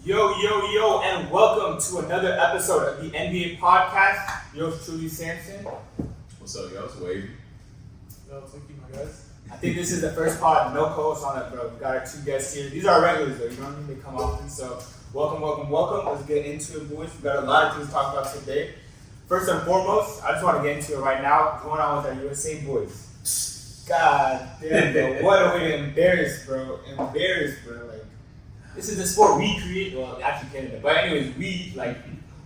Yo, and welcome to another episode of the NBA podcast. Yours truly, Samson. What's up, y'all? It's Wavy. Yo, thank you, my guys. I think this is the first pod, no co-hosts on it, bro. We got our two guests here. These are regulars, though. You know what I mean? They come often. So, welcome. Let's get into it, boys. We got a lot of things to talk about today. First and foremost, I just want to get into it right now. What's going on with our USA boys? God damn, bro. What a way to embarrass, bro. Like, this is the sport we create. Well, actually Canada. But anyways, we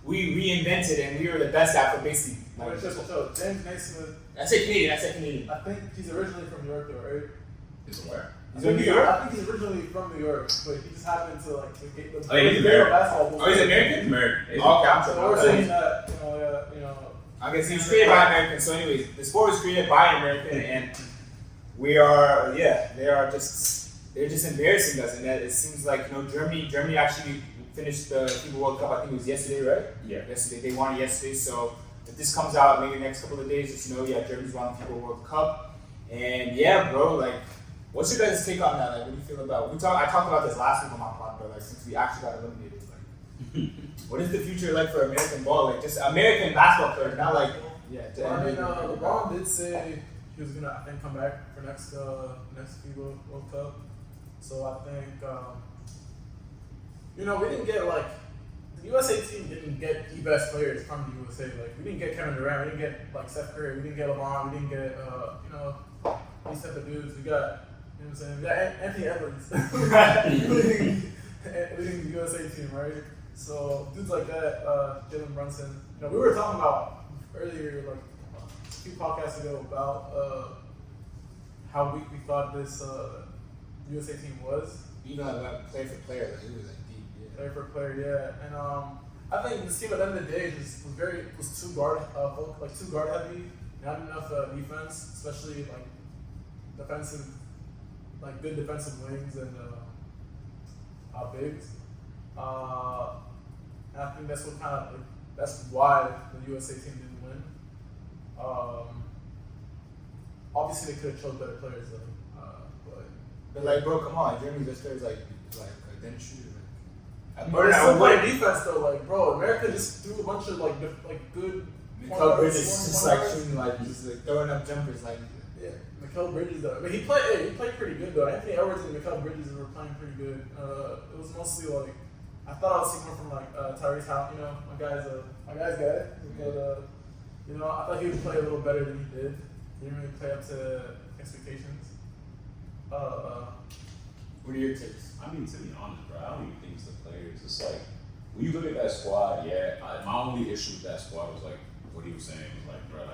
reinvented and we were the best at for basically. Like, So, James Naismith, I said Canadian. I think he's originally from New York, though, right? He's from where? He's from New York? I think he's originally from New York, but he just happened to, get the he's American. basketball. Oh, he's American? He's American. Okay, I'm So sorry. we're saying that, I guess he was created by Americans. So anyways, the sport was created by an American and they're just embarrassing us, and that it seems like Germany actually finished the FIBA World Cup. I think it was yesterday, right? Yeah. Yesterday, they won it yesterday. So if this comes out maybe the next couple of days, just know Germany's won the FIBA World Cup. And yeah, bro, like, what's your guys' take on that? Like, what do you feel about? I talked about this last week on my pod, bro. Like, since we actually got eliminated, like, what is the future like for American ball? Like, just American basketball players, not like LeBron did say he was gonna, I think, come back for next FIBA World Cup. So I think, we didn't get the USA team didn't get the best players from the USA. Like, we didn't get Kevin Durant, we didn't get Steph Curry, we didn't get LeBron, we didn't get these type of dudes. We got, what I'm saying, we got Anthony Edwards leading the USA team, right? So dudes like that, Jalen Brunson. We were talking about earlier, a few podcasts ago, about how weak we thought this USA team was. even like player for player, like, it was like deep. Yeah. Player for player, yeah. And I think this team at the end of the day was too guard heavy, not enough defense, especially defensive, good defensive wings and bigs. And I think that's why the USA team didn't win. Obviously they could have chose better players though. But like, bro, come on, Germany just players like didn't shoot. What defense though, bro, America just threw a bunch of good. Mikal Bridges just shooting throwing up jumpers Yeah, Mikal Bridges though. I mean, he played pretty good though. Anthony Edwards and Mikal Bridges were playing pretty good. It was mostly I thought I was seeing more from Tyrese House. My guy's guy. But I thought he would play a little better than he did. He didn't really play up to expectations. What are your takes? I mean, to be honest, bro, I don't even think it's the players. It's like, when you look at that squad, my only issue with that squad was what he was saying was bro,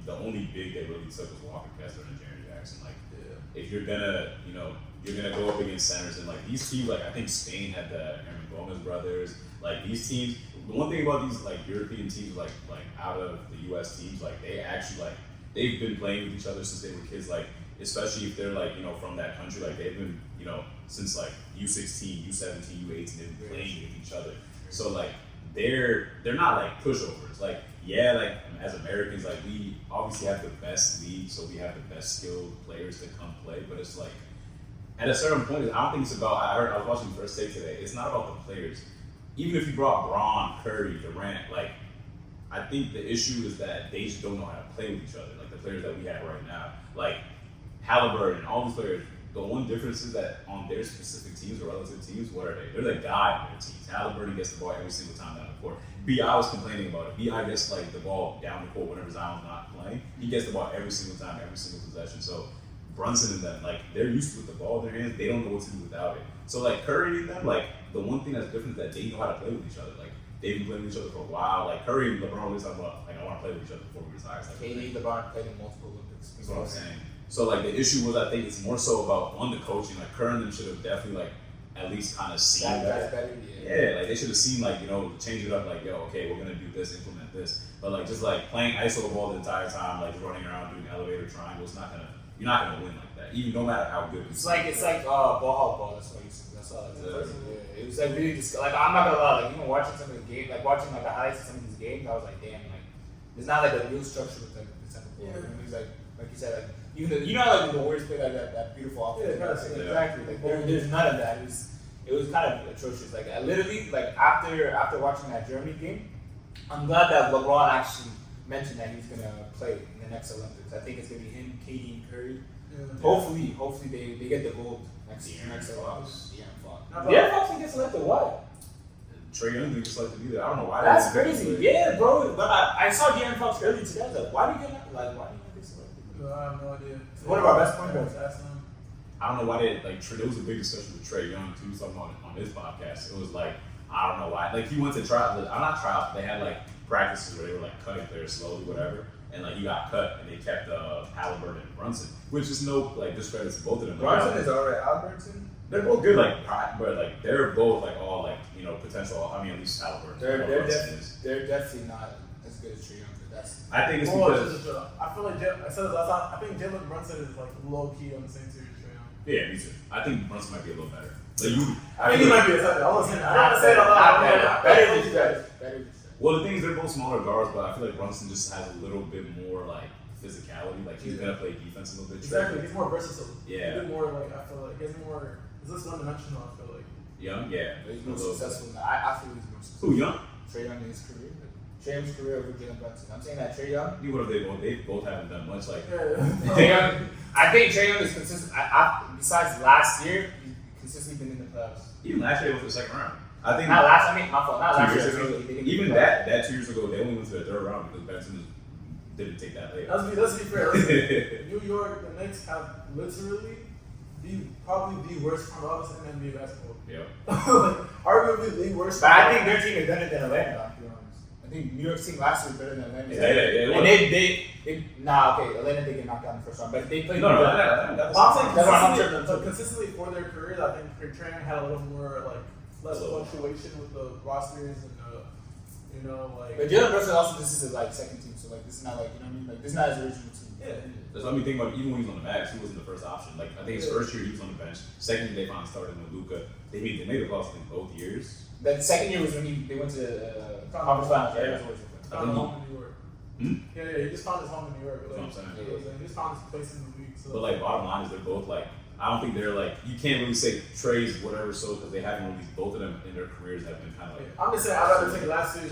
the only big they really took was Walker Kessler and Jeremy Jackson. If you're gonna, you're gonna go up against centers and these teams, I think Spain had the Herman Gomez brothers. These teams, the one thing about these European teams, out of the US teams, they actually they've been playing with each other since they were kids. Especially if they're from that country, they've been since U16, U17, U18, they've been playing with each other. So they're not pushovers. As Americans, we obviously have the best league, so we have the best skilled players to come play. But it's at a certain point, I don't think it's about. I was watching First Take today. It's not about the players. Even if you brought Braun, Curry, Durant, I think the issue is that they just don't know how to play with each other. The players that we have right now, Halliburton, all these players. The one difference is that on their specific teams or relative teams, what are they? They're the guy on their teams. Halliburton gets the ball every single time down the court. B.I. was complaining about it. B.I. gets the ball down the court whenever Zion's not playing. He gets the ball every single time, every single possession. So Brunson and them, they're used to with the ball in their hands. They don't know what to do without it. So Curry and them, the one thing that's different is that they know how to play with each other. They've been playing with each other for a while. Curry and LeBron always talk about I want to play with each other before we retire. KD, LeBron played in multiple Olympics. That's what I'm saying. So the issue was, I think it's more so about the coaching. Curry and them should have definitely at least kind of seen that. Better, yeah, they should have seen change it up. Okay, we're gonna do this, implement this. But just playing iso ball the entire time, just running around doing elevator triangles, you're not gonna win like that. Even no matter how good. It's ball. That's what that's all. It was really just I'm not gonna lie. Even watching some of the games, watching the highlights of some of these games, I was damn, there's not a real structure with the type of ball. Yeah. It was like you said, even the Warriors play that beautiful offense. Yeah, exactly. There's none of that. It it was kind of atrocious. Like I literally, like after watching that Germany game, I'm glad that LeBron actually mentioned that he's gonna play in the next Olympics. I think it's gonna be him, KD, and Curry. Yeah. Hopefully they get the gold next Olympics. Not Yeah, Fox gets selected. What? Trae Young didn't get selected either. I don't know why. That's they didn't crazy. get Yeah, bro. But I saw De'Aaron Fox early today. I was like, why do you get selected? No, I have no idea. One of our best point guards. Ask them. I don't know why they like. There was a big discussion with Trae Young too. Something on his podcast. It was like I don't know why. Like he went to trial. I'm not trials. They had like practices where they were like cutting players slowly, whatever. And like he got cut, and they kept Halliburton and Brunson, which is no like discredit to both of them. Brunson is alright. Albertson. They're both good, like, but like they're both like all like potential. I mean, at least Halliburton. They're definitely not as good as Trae Young. But that's. I think it's Well, because I feel like I said it last time. I think Jalen Brunson is like low key on the same tier as Trae Young. yeah, me too. I think Brunson might be a little better. Like you, I think he might be a second. I was saying, I'm not saying a lot. Better. well, the thing is, they're both smaller guards, but I feel like Brunson just has a little bit more like physicality. Like he's gonna play defense a little bit. Exactly, he's more versatile. Yeah. He's more like I feel like he has more. Is this one dimensional? I feel like. Young, yeah. He's more successful. I feel he's more successful. Who, Young? Trae Young in his career. Trae Young's career over Jalen Brunson. I'm saying that Trae Young. You what have they both? They both haven't done much. Like Trae Young. I think Trae Young is consistent. Besides last year, he's consistently been in the playoffs. even last year they went to the second round. I think Not last. I mean, my fault. Not 2 last years year. ago. They didn't Even get that 2 years ago, they only went to the third round because Benson just didn't take that late. Let's be fair. Listen, New York, the Knicks have literally probably the worst front office in NBA basketball. Yeah. Arguably the worst. But I think their team is better than Atlanta. To be honest, I think New York's team last year was better than Atlanta. Yeah. And they Atlanta did get knocked out in the first round, but they played. No, But I'm saying That's what I'm consistently, saying. but consistently for their careers, I think Trae Young had a little more less fluctuation with the rosters and But Jalen Brunson also this is like second team, so like this is not like like this is not his original team. Yeah. That's what I mean. Think about it, even when he was on the bench, he wasn't the first option. Like I think his first year he was on the bench. Second year they finally started with Luka. They made the playoffs in both years. Then the second year was when they went to conference finals. Yeah. That was different. Found a home in New York. Hmm? Yeah, he just found his home in New York. That's what I'm saying. He just found his place in the league. So. But like bottom line is they're both like I don't think they're like you can't really say Trey's whatever so because they haven't really both of them in their careers have been kind of like I'm just saying I'd rather take last year's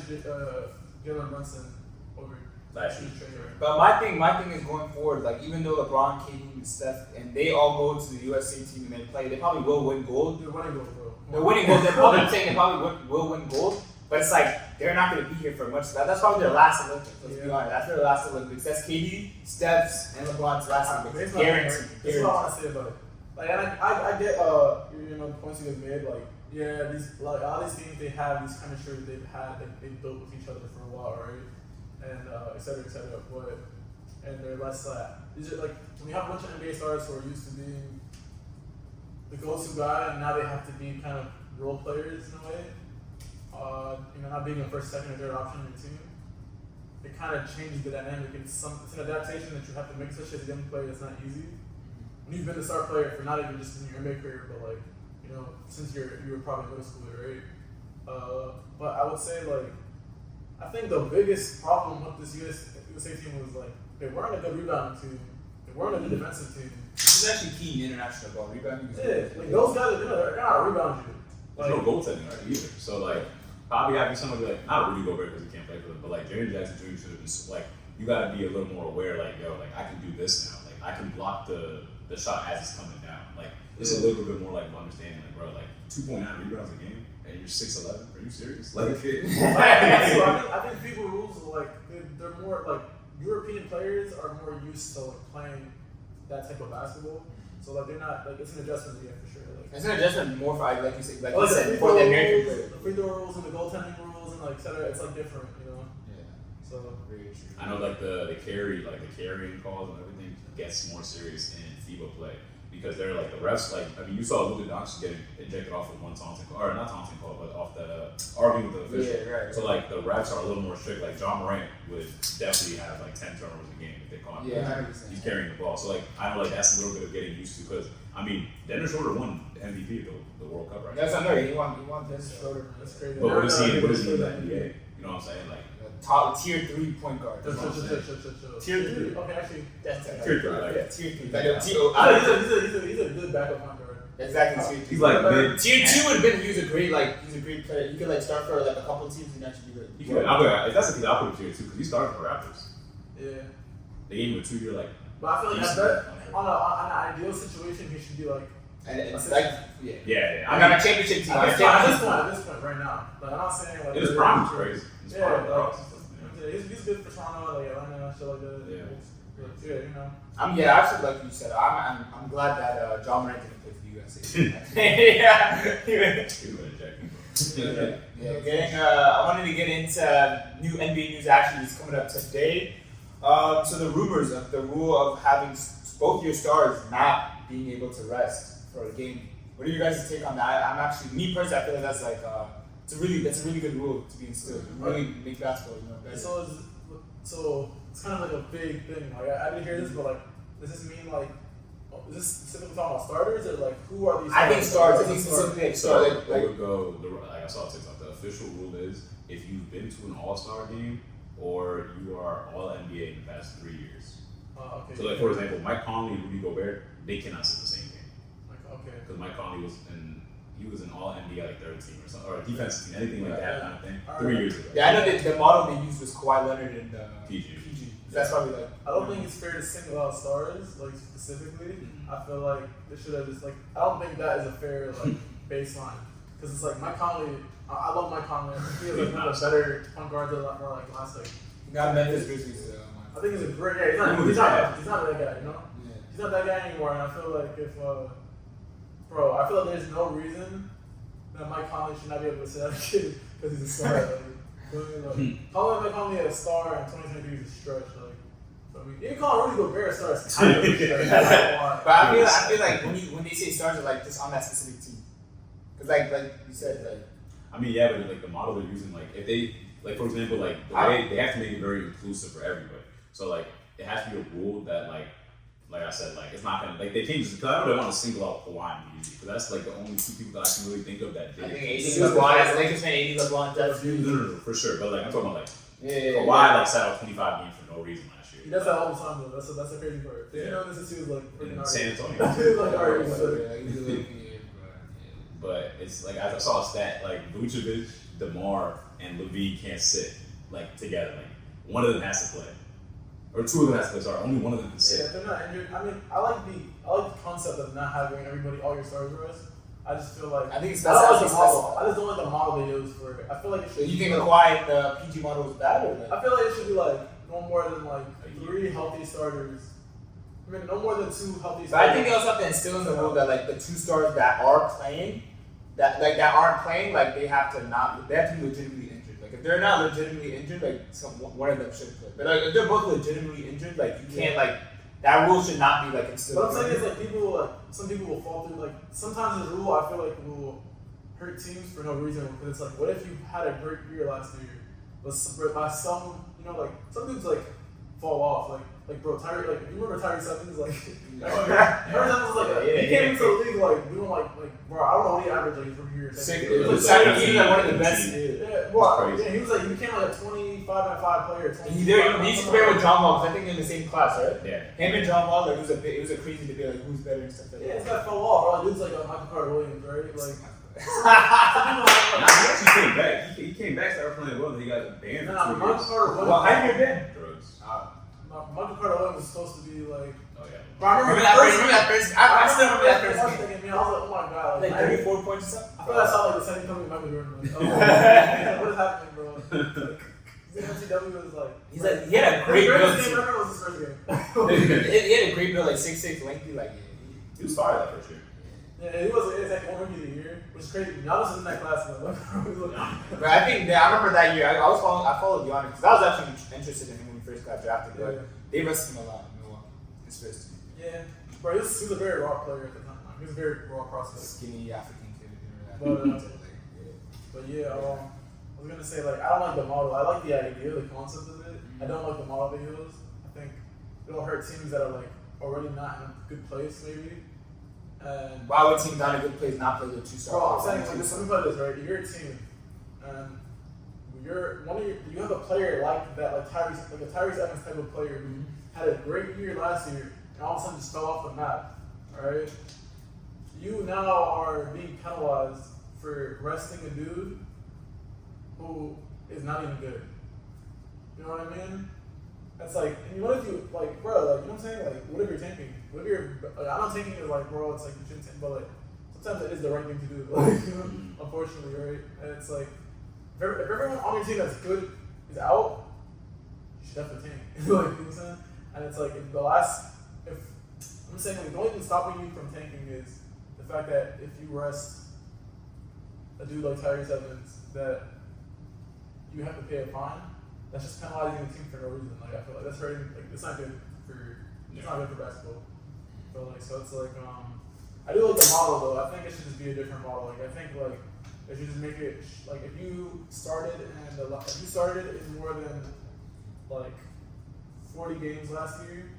Jalen Brunson over last year's Trae Young. But my thing is going forward. Like even though LeBron, KD, and Steph, and they all go to the USA team and they play, they probably will win gold. They're winning gold, bro. They're winning gold. They're probably I'm saying they probably will win gold. But it's like they're not going to be here for much. That's probably their last Olympics. Let's be honest. That's their last Olympics. That's KD, Steph's, and LeBron's last Olympics. Guaranteed. This is what I want to say about it. Like, and I get the points you guys made. Like, yeah, all these teams they have these chemistry they've built with each other for a while, right? And et cetera, et cetera. But and they're less these are like when you have a bunch of NBA stars who are used to being the go-to guy, and now they have to be kind of role players in a way. Not being a first, second, or third option in your team, it kind of changes the dynamic. It's an adaptation that you have to make, especially as a young player. It's not easy. When you've been a star player for not even just in your NBA career, but since you were probably middle schooler, right? But I would say I think the biggest problem with this USA team was they weren't a good rebounding team. They weren't a good defensive team. This is actually key in international ball. Rebounding is Yeah, those guys they're not rebound you. there's no goaltending right either. So probably having somebody not Rudy Gobert because he can't play for them, but Jaren Jackson Jr. should have been you got to be a little more aware. I can do this now. I can block the shot as it's coming down. It's a little bit more understanding. 2.9 rebounds a game and you're 6'11". Are you serious? I think FIBA rules they're more European players are more used to playing that type of basketball. So they're not it's an adjustment for sure. It's an adjustment more for like you said, the for the American players. The free throw rules and the goaltending rules and et cetera. It's different, Yeah. So Very true. I know the carrying calls and everything gets more serious in FIBA play because they're the refs you saw Luka Doncic getting ejected off of one taunting call or not taunting call but off the arguing with the official. Yeah, right. So the refs are a little more strict. John Morant would definitely have 10 turnovers a game if they caught him. Yeah, 100%. He's carrying the ball. So I know that's a little bit of getting used to because Dennis Schroeder won the MVP of the World Cup right That's now. another. He won this Schroeder. that's crazy. But what is he in the NBA? You know what I'm saying? Top tier 3 point guard. Tier 3. Okay, actually, That's Tier 3, Yeah, tier 3. he's a good backup point guard. Exactly. He's like mid. Tier 2 would have been he's a great player. He could like start for like a couple teams and actually be good. He could. If that's the case, I'll put him tier 2 because he started for Raptors. Yeah. They gave him a 2-year like. But I feel like on an ideal situation, he should be like. And it's like Yeah. I'm on a championship team. At this point, right now. Like I'm not saying like. His prime is crazy. His Yeah, prime like, is he's good for Toronto, like Atlanta, shit like that. Yeah. Yeah, you know. Actually, like you said, I'm glad that John Morant didn't play for you guys. Yeah. He was ejected. I wanted to get into new NBA news. Actually, is coming up today. So the rumors of the rule of having both your stars not being able to rest for a game. What are you guys' take on that? I'm actually, me personally, I feel like that's like that's a really good rule to be instilled. Really make basketball, better. So it's kind of like a big thing. Like I didn't hear this, but like, does this mean like, is this specifically talking about starters or like who are these? I think stars. I think specifically like stars. So it would go. Like I saw a TikTok. The official rule is if you've been to an All-Star game or you are All NBA in the past 3 years. Okay. So like for example, Mike Conley and Rudy Gobert, they cannot sit the same game. Okay. Because Mike Conley was an All NBA like third team or something, or a defensive team, anything like that kind of thing. 3 years ago. Yeah, I know that the model they used was Kawhi Leonard and PG. That's probably like. I don't think it's fair to single out stars like specifically. Mm-hmm. I feel like they should have just like. I don't think that is a fair like baseline because it's like Mike Conley. I love Mike Conley. I think he's like one of the better point guards of like last like. He got Memphis Grizzlies. I think he's a great. Yeah, he's not that guy. You know. Yeah. He's not that guy anymore, and I feel like if I feel like there's no reason that Mike Conley should not be able to say that kid because he's a star. Calling Mike Conley a star in 2023 is a stretch. Even calling Rudy Gobert a star is kind of a stretch. But I feel like when they say stars, are like just on that specific team. Because like you said, like. I mean, yeah, but like the model they're using, like if they, like for example, like the way they have to make it very inclusive for everybody. So like it has to be a rule that like I said, like it's not gonna like they can't just because I don't really want to single out Kawhi and PG because that's like the only two people that I can really think of that did. I think AD LeBron, as Lakers fan, AD LeBron does. No, for sure. But like I'm talking about like Kawhi like sat out 25 games for no reason last year. He does that all the time though. That's a crazy part. Yeah. You know this is like in San Antonio. But it's like I saw a stat like Vucevic, DeMar, and LeVine can't sit like together. Like one of them has to play, or two of them has to play. Sorry, only one of them can sit. Yeah, if they're not injured. I mean, I like the concept of not having everybody all your stars rest. I just feel like I think it's I don't like the model. I just don't like the model they use for it. I feel like it should. So you think the Kawhi and the PG model was bad or like? I feel like it should be like no more than like 3 healthy starters. I mean, no more than 2 healthy starters. But I think they also have to instill in the rule that like the 2 stars that are playing, that aren't playing, like they have to be legitimately injured. Like if they're not legitimately injured, like one of them should play. But like if they're both legitimately injured, like you can't like that rule should not be like instilled. What I'm saying is like some people will fall through. Like sometimes the rule I feel like will hurt teams for no reason because it's like what if you had a great year last year, but by some like some dudes like fall off like bro Tyrese like you remember Tyrese Evans like Tyrese Evans was like he came into the league like doing like bro I don't know what he averaged like from here. He was like one of the best. Yeah, well, yeah, he was like he became like a 25-5 player. He used to play with John Wall because I think they're in the same class, right? Yeah. Him and John Wall, like, it was a crazy debate, like who's better and stuff like that. Yeah, this guy fell off, bro. Dude's like Michael Carter Williams, right? Like. He actually came back. He came back, started playing well, and he got banned for 2 years. Michael Carter Williams. Well, how did you been? Drugs. Michael Carter Williams was supposed to be like. Oh yeah. Bro, I remember that first. I still remember that first game. I was like, oh my god. Like 34 points or something? I thought I saw like the second coming of Michael Jordan. Like, oh man, what is happening, bro? Like, MCW was like. He's like, he had a great build. His game ever was his first game. He had a great build, like 6'6", lengthy, like. He was fired that first year. Yeah, he was like one rookie of the year, which is crazy. Giannis was in that class, man. But I think I remember that year. I followed Giannis because I was actually interested in him when he first got drafted. But they rested him a lot in Milwaukee. His first team. Yeah, bro, he was a very raw player at the time. He was a very raw prospect. Skinny African kid. But yeah, I was gonna say like I don't like the model. I like the idea, the concept of it. I don't like the model they use. I think it'll hurt teams that are like already not in a good place, maybe. And why would teams not in a good place not play with 2 stars? Bro, I'm saying like this. Let me put this right. You're a team, and you have a player like that, like a Tyrese Evans type of player who had a great year last year, and all of a sudden just fell off the map. All right. you now are being penalized for resting a dude who is not even good. You know what I mean? That's like, and what if you, like, bro, like, you know what I'm saying? Like, what if you're tanking? What if you're, like, I'm not tanking is like, bro, it's like, you shouldn't tank, but like, sometimes it is the right thing to do, like, you know, unfortunately, right? And it's like, if everyone on your team that's good is out, you should definitely tank. Like, you know what I'm saying? And it's like, if I'm saying, like, the only thing stopping you from tanking is the fact that if you rest a dude like Tyrese Evans, that you have to pay a fine. That's just penalizing the team for no reason. Like, I feel like that's hurting. Like, it's not good for it's not good for basketball. But like, so it's like I do like the model though. I think it should just be a different model. Like, I think like they should just make it like if you started in more than like 40 games last year,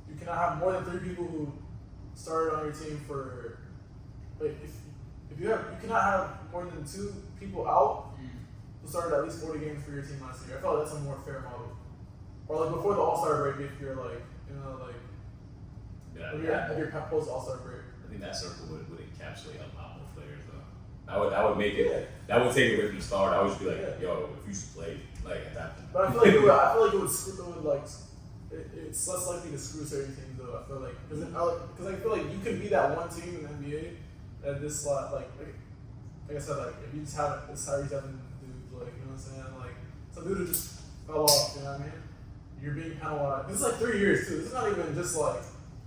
you cannot have more than 3 people who started on your team for like if you cannot have more than 2 people out who started at least 40 games for your team last year. I feel like that's a more fair model. Or like before the All-Star break, if you're like, you know, like if you're post All-Star break. I think that circle would encapsulate a lot more players though. That would make it that would take it away from the start. I would just be like, yo, if you should play like at that point. But I feel like it would like it's less likely to screw certain teams though. I feel like because I feel like you could be that one team in the NBA at this slot like I said, like if you just have this Tyrese Evans dude, like, you know what I'm saying, like some dude who just fell off, you know what I mean? You're being penalized. This is like 3 years too. This is not even just like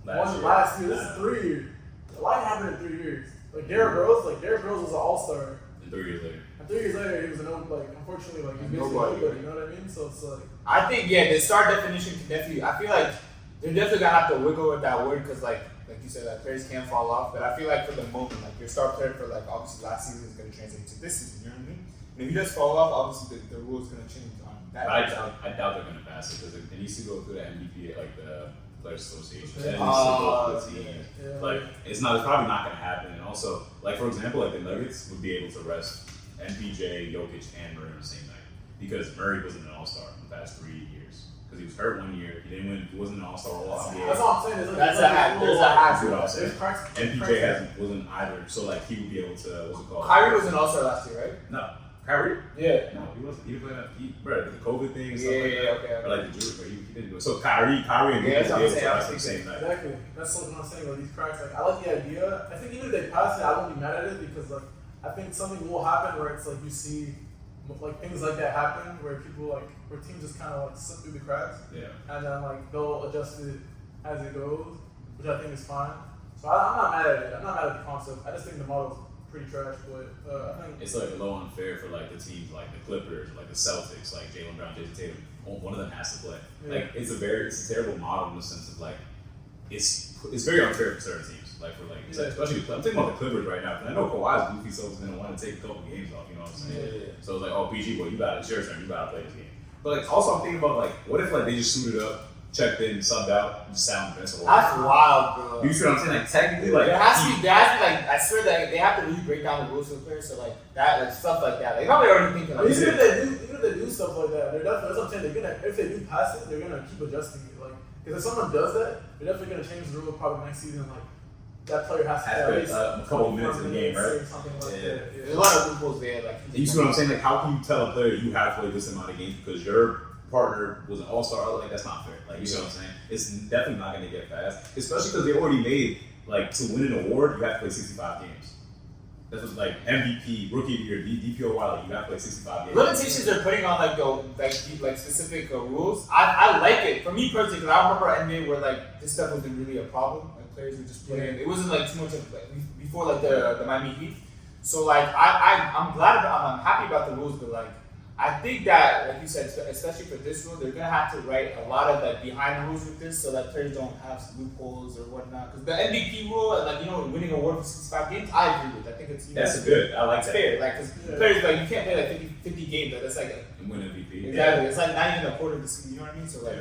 last year. This is 3 years. A lot happened in 3 years. Like Derrick Rose was an All-Star. And 3 years later. And 3 years later, he was unfortunately, like, he's basically nobody. You know what I mean? So it's like. I think, the star definition can definitely, I feel like they're definitely going to have to wiggle with that word because, like you said, that players can't fall off. But I feel like for the moment, like, your star player for, like, obviously last season is going to translate to this season, you know what I mean? And if he does fall off, obviously the rules going to change on that. I doubt they're going to pass it because it needs to go through the MVP, like the Players Association. Okay. It needs to go through the team. Yeah. Like, it's probably not going to happen. And also, like, for example, like the Nuggets would be able to rest MPJ, Jokic, and Murray on the same night because Murray wasn't an All-Star in the past 3 years. Because he was hurt 1 year, he didn't win. He wasn't an All-Star or All-NBA. That's all I'm saying. There's a hack. MPJ wasn't either, so like he would be able to. What's it called? Kyrie was an All-Star last year, right? No, Kyrie. Yeah. No, he wasn't. He was playing. Bro, the COVID thing and stuff Okay. Or like the Jewish, but he didn't do it. So Kyrie, and that's what I'm saying. Luka the same night. Exactly. That's what I'm saying. Like these cracks. Like I like the idea. I think even if they pass it, I won't be mad at it because like I think something will happen where it's like you see like things like that happen where teams just kind of like slip through the cracks. Yeah. And then like they'll adjust it as it goes, which I think is fine. So I'm not mad at it. I'm not mad at the concept. I just think the model's pretty trash, but I think it's like a little unfair for like the teams like the Clippers, like the Celtics, like Jaylen Brown, Jason Tatum. One of them has to play. Yeah. Like it's a terrible model in the sense of like it's very unfair for certain teams. Like for like especially I'm thinking about the Clippers right now. Because I know Kawhi's goofy, so he's gonna want to take a couple games off. You know what I'm saying? Yeah. So it's like, oh PG, well it's your turn. You gotta play this game. But like also I'm thinking about like what if like they just suited up, checked in, subbed out, and just sound invincible. That's wild, bro. You see what I'm saying? Like technically, like there has to be like I swear that they have to really break down the rules for the players, so like that, like stuff like that. They probably already thinking like even if they do stuff like that, they're definitely. That's what I'm saying. They're gonna if they do pass it, they're gonna keep adjusting it. Like because if someone does that, they're definitely gonna change the rule probably next season. Like that player has to at least a couple minutes in the game, right? Or something like that. Yeah. there's a lot of loopholes there. Like you see what I'm saying? Like how can you tell a player you have to play this amount of games because your partner was an all-star? Like that's not fair. Like you see what I'm saying? It's definitely not going to get passed, especially because they already made like to win an award you have to play 65 games. That's what, like MVP, Rookie of the Year, DPOY, like you have to play 65 games. limitations they're putting on like specific rules. I like it for me personally because I remember NBA where like this stuff wasn't really a problem. Like players were just playing. It wasn't like too much of like before like the Miami Heat. So like I'm happy about the rules, but like I think that like you said, especially for this rule, they're gonna have to write a lot of like behind the rules with this, so that players don't have loopholes or whatnot. Because the MVP rule, like winning an award for 65 games, I agree with. I think it's that's good. I like it's that. fair. Like because players like you can't play like 50 games. That's like and win MVP. exactly. It's like not even a quarter of the season. You know what I mean? So like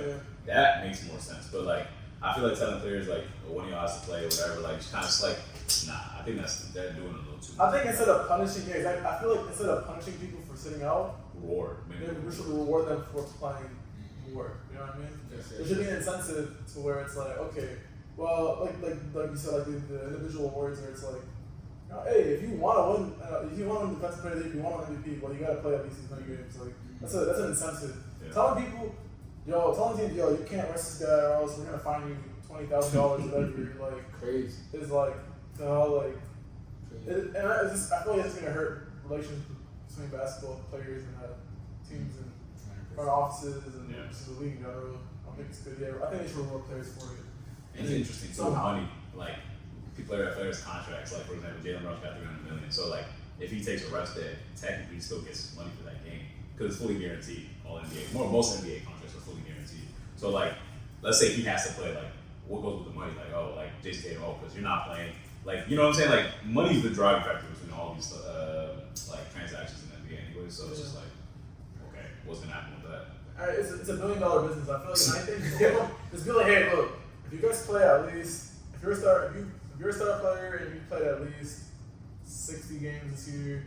that makes more sense. But like I feel like telling players like one of y'all has to play or whatever, like just kind of like nah. I think they're doing a little too much. I think instead of punishing games, I feel like instead of punishing people for sitting out, reward. we should reward them for playing more. You know what I mean? There should be an incentive to where it's like, okay, Well, like you said, like the individual awards where it's like, hey, if you want to win, if you want to win defensive player, if you want an MVP, well, you gotta play at least these many games. Like that's an incentive. Yeah. Telling people, telling teams, you can't rest this guy, or else we're gonna fine you $20,000 whatever. Like Crazy. is like the whole like, and I feel like it's gonna hurt relations between basketball players and teams and front offices and just the league in general. I think it's good. Yeah, I think they should reward players for it. And it's interesting too. Money, like players' contracts. Like for example, Jalen Brown got $300 million. So like if he takes a rest day, technically he still gets money for that game because it's fully guaranteed. All NBA, most NBA contracts are fully guaranteed. So like, let's say he has to play. Like, what goes with the money? Like, oh, like Jason Tatum, because you're not playing. Like, you know what I'm saying? Like, money is the driving factor between all these like transactions in the NBA anyway. So it's just like, okay, what's gonna happen with that? All right, it's $1 billion business. I feel like just be like, hey, look, if you guys play at least, if you're a star player and you played at least 60 games this year,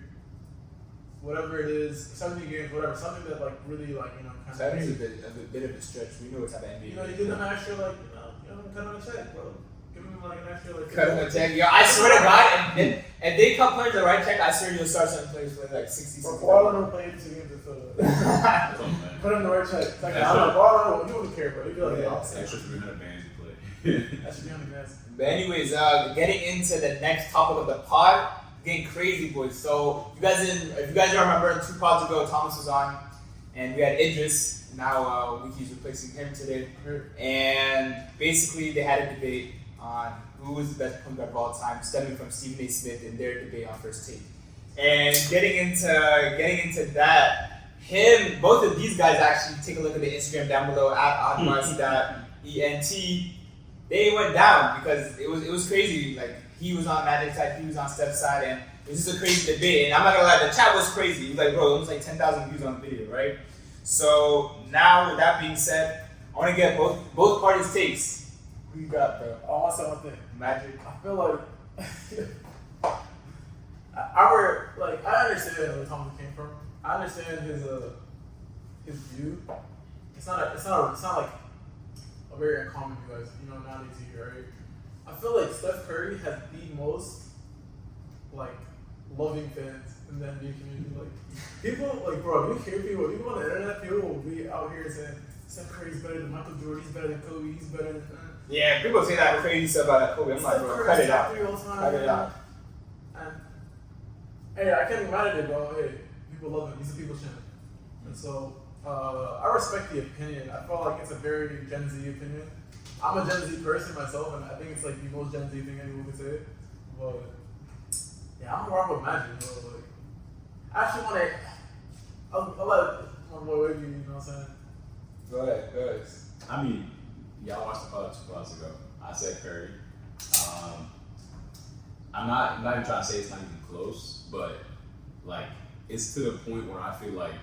whatever it is, 70 games, whatever, something that like really like kind of. 70 is a bit of a stretch. We know what type of NBA. You give them an extra like cut them a check, bro. Give them like an extra like. Cut them a check. Yo, I swear to God, if they cut players the right check, I swear you'll start some players for like 60. Or Barlow played 2 games or so. Put him the right check. It's like, I'm like, Barlow, you wouldn't care, bro. You'd be like, yeah, extra 300 bands you play. that should be on the gas. But anyways, getting into the next topic of the pod, getting crazy, boys. So if you guys remember, 2 pods ago, Thomas was on, and we had Idris. Now Wiki's replacing him today, and basically they had a debate on who was the best point guard of all time, stemming from Stephen A. Smith and their debate on First Take. And getting into that, both of these guys actually take a look at the Instagram down below at Admas.ent. They went down because it was crazy. Like he was on Magic's side, he was on Steph's side, and it was just a crazy debate. And I'm not gonna lie, the chat was crazy. It was like, bro, almost like 10,000 views on the video, right? So now with that being said, I want to get both parties' takes. Who you got, bro? I want to say one thing. Magic. I feel like I understand where Thomas came from. I understand his view. It's not like a very uncommon view, guys. Nowadays here, right? I feel like Steph Curry has the most like loving fans in the NBA community. Like people, like bro, you hear people on the internet, people will be out here saying Steph Curry's better than Michael Jordan, he's better than Kobe, he's better than. Yeah, people say that crazy stuff about Kobe. I'm like, bro, cut it out. Cut it out. And hey, I can't be mad at it, bro. Hey, people love him. He's a people's champion. And so I respect the opinion. I feel like it's a very Gen Z opinion. I'm a Gen Z person myself, and I think it's like the most Gen Z thing anyone could say. But yeah, I'm more with Magic, bro. Like, I actually want to. I'll let my boy Wiggy, you know what I'm saying? Go ahead. I mean, y'all watched the pod 2 months ago. I said Curry. I'm not even trying to say it's not even close, but like it's to the point where I feel like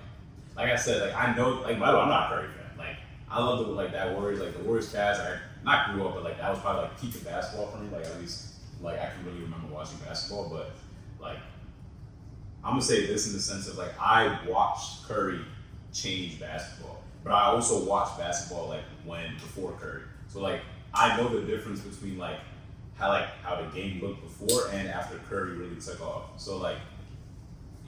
I said, like I know, like by the way, I'm not a Curry fan. Like I love that Warriors, like the Warriors cast. I not grew up, but like that was probably like peak of basketball for me. Like at least like I can really remember watching basketball, but like I'm gonna say this in the sense of like I watched Curry change basketball, but I also watched basketball like before Curry. So like I know the difference between like how the game looked before and after Curry really took off. So like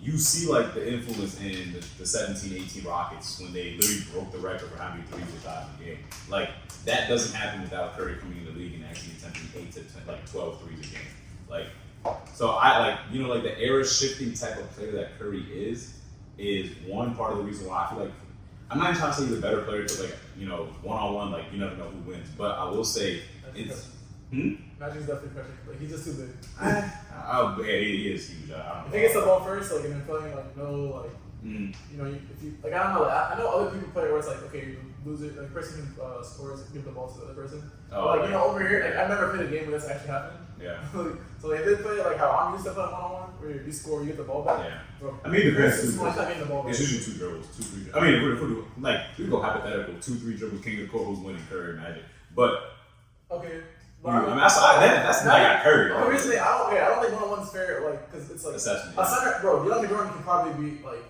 you see like the influence in the 17-18 Rockets when they literally broke the record for how many threes they shot in the game. Like that doesn't happen without Curry coming in the league and actually attempting 8 to 10, 12 threes a game. Like so I like the era shifting type of player that Curry is one part of the reason why I feel like I'm not even trying to say he's a better player because like one-on-one like you never know who wins, but I will say it's Magic's definitely pressure. Like he's just too big. Yeah, he is huge. If he gets the ball first, like and then playing like if you like I don't know. I know other people play where it's like okay, you lose it, like person who scores, give the ball to the other person. Oh, but, like over here, like I've never played a game where this actually happened. Yeah. So they did play like how I'm used to playing one-on-one, where you score, you get the ball back. Yeah. Bro, I mean, it depends. it's not getting the ball back. It's usually 2 dribbles, 2-3. I mean, if we're like we go hypothetical, 2-3 dribbles, king of the court, who's winning, Curry, Magic. But okay. I mean, that's not Curry. The reason I don't think one-on-one's fair, like because it's like assessment. A center, bro. DeAndre Jordan can probably beat like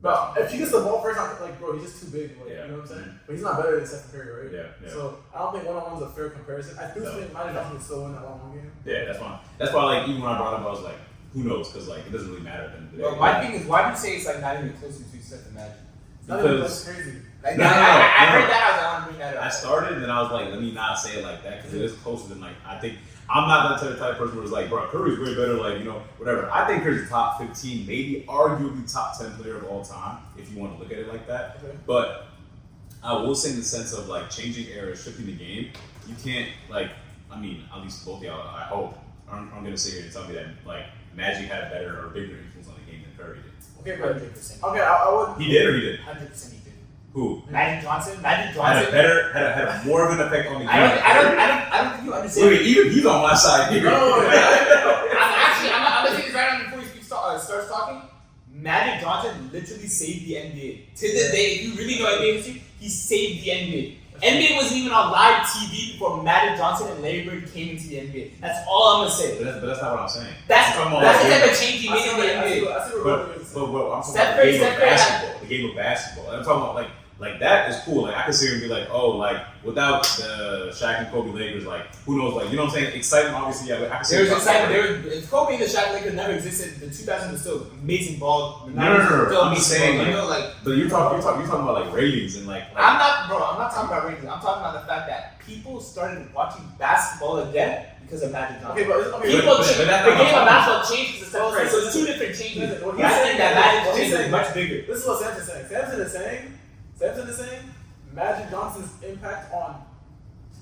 But if he gets the ball first, I'm like, bro, he's just too big. Like, Yeah. You know what I'm saying? But he's not better than Stephen Curry, right? Yeah. So I don't think one-on-one's a fair comparison. I do think Magic Johnson can still win that one-on-one game. Yeah, that's fine. That's why, like, even when I brought it up, I was like, who knows? Because, like, it doesn't really matter at the end of the day. Well, my thing is, why do you say it's like not even close between Steph and Magic? It's not even Because- that's crazy. Like, No, I no. heard that. I was like, I want to bring that up. I started and then I was like, let me not say it like that because it is closer than like I think. I'm not that type of person who was like, bro, Curry's way better, like, you know, whatever. I think Curry's top 15, maybe arguably top 10 player of all time, if you want to look at it like that. Okay. But I will say in the sense of like changing eras, shifting the game, you can't like, I mean, at least both of y'all, I hope, I'm gonna sit here and tell me that like Magic had a better or bigger influence on the game than Curry did. Okay, but 100%. okay, I would. He did or he did? 100% he did. Who? Magic Johnson. Had a more of an effect on the game. I don't think you understand. Wait, even he's on my side here. No, I'm gonna say this right on before he starts talking. Magic Johnson literally saved the NBA. To this day, if you really know NBA history, he saved the NBA. NBA wasn't even on live TV before Magic Johnson and Larry Bird came into the NBA. That's all I'm gonna say. But that's not what I'm saying. That's Come on, the dude. type of change he made in the NBA. I see where But Roman is. I'm talking Steph about the game Curry of basketball. The game of basketball. I'm talking about like that is cool. Like I can sit here and be like, oh, like without the Shaq and Kobe Lakers, like who knows? Like you know what I'm saying? Excitement, obviously. Yeah, but I can There was about excitement. If Kobe and the Shaq Lakers never existed, the 2000s was still amazing ball. No. I'm just saying, you know, like. But you're talking about like ratings and like I'm not talking about ratings. I'm talking about the fact that people started watching basketball again because of Magic Johnson. Okay, but okay, People, but the that's game not of my basketball changed because of Steph Curry. So it's two different changes. What But he's I think saying that is- Magic what he's change is saying- much bigger. This is what Samson's saying. Samson is saying Magic Johnson's impact on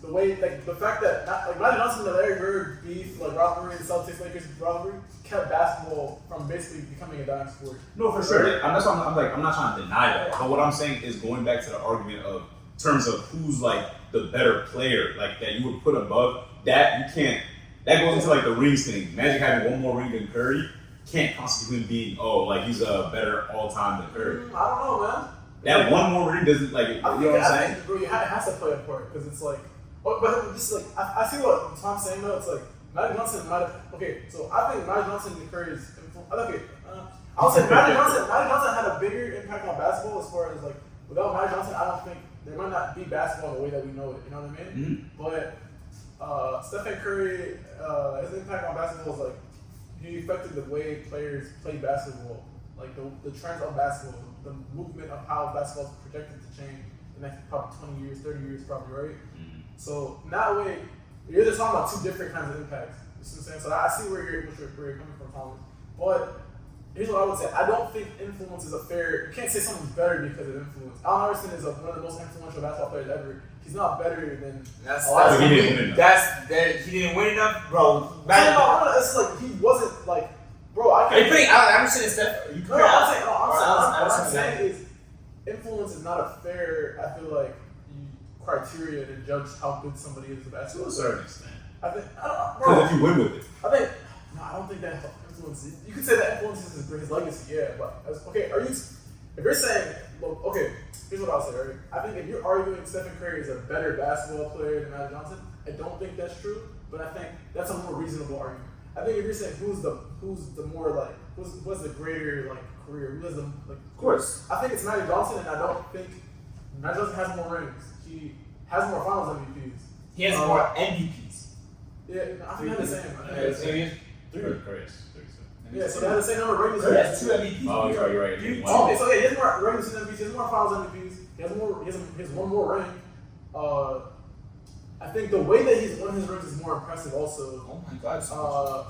the way, like the fact that Magic Johnson and the Larry Bird beef, like rivalry, and Celtics Lakers rivalry, kept basketball from basically becoming a dying sport. no, for sure. That's why I'm not trying to deny that. But what I'm saying is going back to the argument of terms of who's like the better player, like that you would put above that. You can't. That goes into like the rings thing. Magic having one more ring than Curry can't constitute him being like he's a better all time than Curry. I don't know, man. That one more ring doesn't like you know what I'm I saying? think, bro, it has to play a part because it's like, but this is like, I see what Tom's saying though. It's like Magic Johnson might have. Okay, so I think Magic Johnson and Curry's influence. Okay, I would say Magic Johnson had a bigger impact on basketball as far as like without Magic Johnson, I don't think there might not be basketball the way that we know it. You know what I mean? Mm-hmm. But Stephen Curry, his impact on basketball is like he affected the way players play basketball, like the trends of basketball, the movement of how basketball is projected to change in the next probably 20 years, 30 years, probably, right? Mm-hmm. So in that way, you're just talking about two different kinds of impacts. You see what I'm saying? So I see where you're coming from, Thomas. But here's what I would say. I don't think influence is a fair. You can't say someone's better because of influence. Allen Iverson is one of the most influential basketball players ever. He's not better than. That's But he didn't win enough. he didn't win enough, bro. It's like he wasn't like, bro. I Are you can't. putting Allen Iverson and Steph? No, I'm saying, Allen what I'm Iverson saying is, influence is not a fair. I feel like criteria to judge how good somebody is at To basketball. a certain extent. I think, I don't, Because bro. if you win with it. I think no, I don't think that influences. You could say that influences his legacy, yeah. But okay, if you're saying, well, okay, here's what I'll say. Right? I think if you're arguing Stephen Curry is a better basketball player than Magic Johnson, I don't think that's true. But I think that's a more reasonable argument. I think if you're saying who's the more like what's the greater like career, who has the like. Of course. I think it's Magic Johnson, and I don't think Magic Johnson has more rings. He has more Finals MVPs. He has more MVPs. Yeah, I think they have the same. Curry is 37. Yeah, so they have the same number of rings. Curry has 2 MVPs. Oh, you're right. He won. Okay, so yeah, he has more regular season MVPs, he has more Finals MVPs, he has one more ring. I think the way that he's won his rings is more impressive also. Oh my god,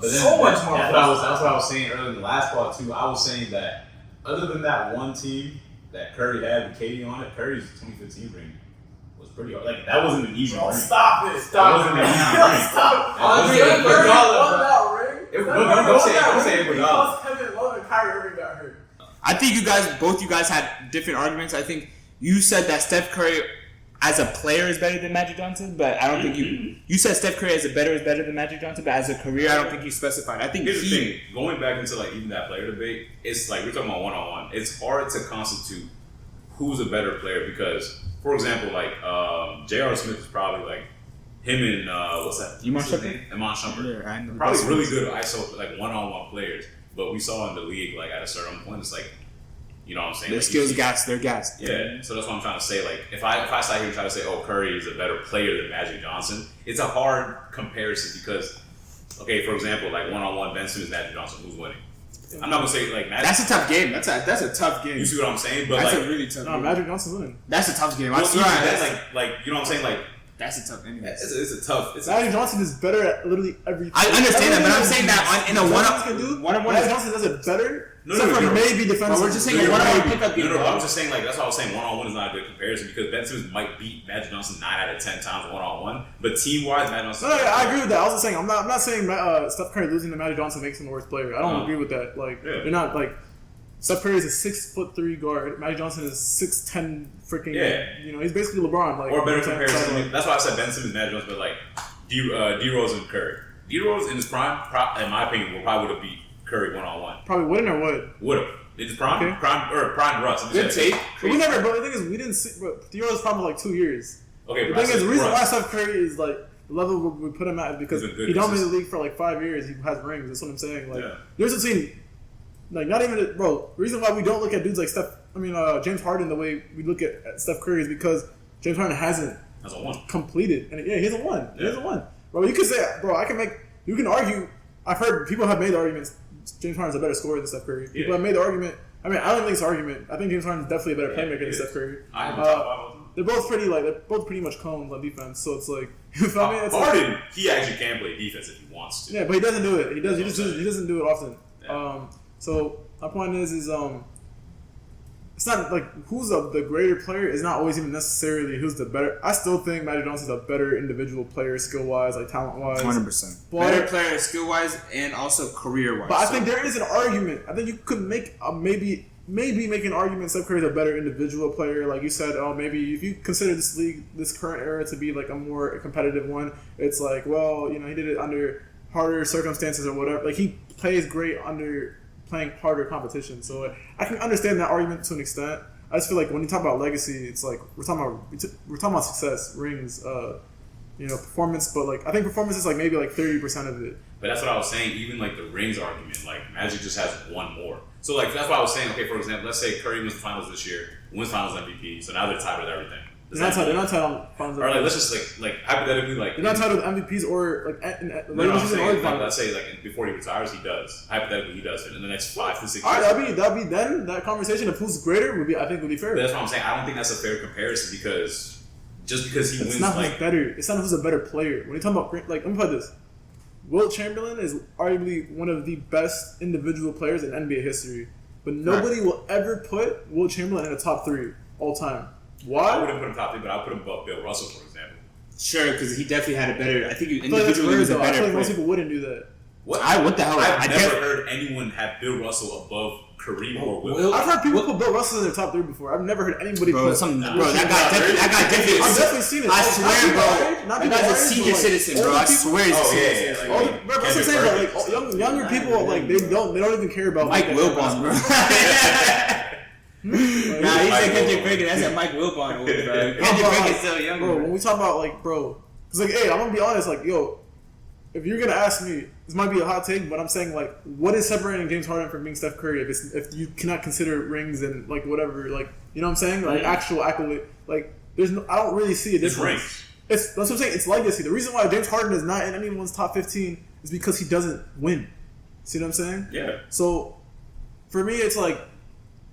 But then, so much more. That's what I was saying earlier in the last part too. I was saying that other than that one team that Curry had with KD on it, Curry's 2015 ring was pretty hard. Like that wasn't an easy ring. Stop it! That Stop wasn't it! an easy ring. Stop Andre That wasn't an easy Iguodala, won bro. that ring. It- don't say it because Kevin Love and Kyrie Irving got hurt. I think both you guys had different arguments. I think you said that Steph Curry as a player is better than Magic Johnson, but I don't think you said Steph Curry as a better is better than Magic Johnson, but as a career, I don't think you specified. I think Here's the thing, going back into like even that player debate, it's like we're talking about one-on-one. It's hard to constitute who's a better player because, for example, like J.R. Smith is probably like him and what's that? Iman What's his Shumpert? name? Iman Shumpert. Yeah, I know. Probably really good ISO like one-on-one players, but we saw in the league like at a certain point, it's like You know what I'm saying? Their Like, skills you see- gassed. They're gassed. Yeah, so that's what I'm trying to say. Like, if I sat here and try to say, oh, Curry is a better player than Magic Johnson, it's a hard comparison because, okay, for example, like one-on-one, Ben Simmons, Magic Johnson, who's winning? I'm not gonna say like Magic. That's a tough game. That's a tough game. You see what I'm saying? But That's like, a really tough No, game. Magic Johnson's winning. That's a tough game. I well, swear. even That's, then, like you know what I'm saying? Like, that's a tough game. it's a tough. It's a, Magic Johnson is better at literally everything. I understand that, but I'm saying that in a can do. one-on-one. Magic Johnson does it better. No, except no, for you're- maybe defensive. But we're just saying you're one-on-one right. pickup game. No, bro. I'm just saying like that's why I was saying one-on-one is not a good comparison because Ben Simmons might beat Magic Johnson 9 out of 10 times one-on-one, but team-wise, Magic Johnson. No, I agree with that. I was just saying I'm not saying Steph Curry losing to Magic Johnson makes him the worst player. I don't No. agree with that. Like Yeah. they're not like Steph Curry is a 6'3" guard. Magic Johnson is 6'10" freaking. Yeah. You know, he's basically LeBron. Like Or better you know what I'm comparison. saying? That's why I said Ben Simmons, Magic Johnson, but like D Rose and Curry. D Rose in his prime, in my opinion, probably would have beat Curry one-on-one. Probably wouldn't or would. Would have. In his prime, Okay. prime Russ. I'm Good just saying. take. But we never. But the thing is, we didn't see. But Theo's probably like 2 years. Okay, The but I thing is, said the reason why Russ. Steph Curry is like the level we put him at is because He's been good he dominated the consistent. league for like 5 years. He has rings. That's what I'm saying. Like Yeah. there's between, like not even bro. The reason why we don't look at dudes like James Harden the way we look at Steph Curry is because James Harden hasn't That's a one. completed, and yeah, he hasn't won. He Yeah. hasn't won, bro. You could say, bro. You can argue. I've heard people have made the arguments. James Harden's a better scorer than Steph Curry. People Yeah. have made the argument. I mean, I don't think it's an argument. I think James Harden's definitely a better Yeah, playmaker he than is. Steph Curry. I have They're both pretty much cones on defense. So it's like, you feel me? It's like, Harden, he actually can play defense if he wants to. yeah, but he doesn't do it. He does. He That's just what I'm he doesn't do it often. Yeah. So my point is it's not like who's the greater player is not always even necessarily who's the better. I still think Magic Johnson's a better individual player, skill wise, like talent wise. 100%. But- Better player, skill wise, and also career wise. But I think there is an argument. I think you could make maybe make an argument. Steph Curry's a better individual player, like you said. Oh, maybe if you consider this league, this current era, to be like a more competitive one, it's like, well, you know, he did it under harder circumstances or whatever. Like he plays great under playing harder competition. So I can understand that argument to an extent. I just feel like when you talk about legacy, it's like we're talking about success, rings, performance. But like I think performance is like maybe like 30% of it. But that's what I was saying. Even like the rings argument, like Magic just has one more. So like that's why I was saying. Okay, for example, let's say Curry wins the finals this year, wins Finals MVP. So now they're tied with everything. They're not tied on finals. Or like let's just like hypothetically like They're not tied with MVPs or like No, regular I'm season or saying, like, finals. let's say like before he retires, he does. Hypothetically, he does it in the next 5 to 6 years. All right, that'd be then that conversation of who's greater would be fair. But that's what I'm saying. I don't think that's a fair comparison because just because he It's wins not like who's better. It's not who's a better player. When you talk about like, let me put this: Wilt Chamberlain is arguably one of the best individual players in NBA history, but nobody will ever put Wilt Chamberlain in the top 3 all time. I Why? wouldn't put him top 3, but I would put him above Bill Russell, for example. Sure, because he definitely had a better. I think I feel like that's individually weird, was a though. I feel better like most player. people wouldn't do that. What What the hell? I've I never guess- heard anyone have Bill Russell above Kareem or Will. I've heard people put Bill Russell in their top 3 before. I've never heard anybody Bro, put. that Will guy definitely. I've definitely seen it. I Not swear, people bro. our age, not That people guy's our a age, senior but, like, citizen, bro. older I people- swear he's a Oh, senior yeah, citizen. like- Bro, that's what I'm saying. But like younger people, like they don't even care about Mike like, Wilbon, bro. Nah, he said Kendrick Perkins. That's a Mike Wilbon, bro. Kendrick Perkins still young, Bro, when we talk about like, bro, because like, hey, I'm gonna be honest, like, yo, if you're gonna ask me, this might be a hot take, but I'm saying like, what is separating James Harden from being Steph Curry? If you cannot consider rings and like whatever, like, you know what I'm saying, like actual accolade, like, I don't really see a It's difference. rings. That's what I'm saying. It's legacy. The reason why James Harden is not in anyone's top 15 is because he doesn't win. See what I'm saying? Yeah. So, for me, it's like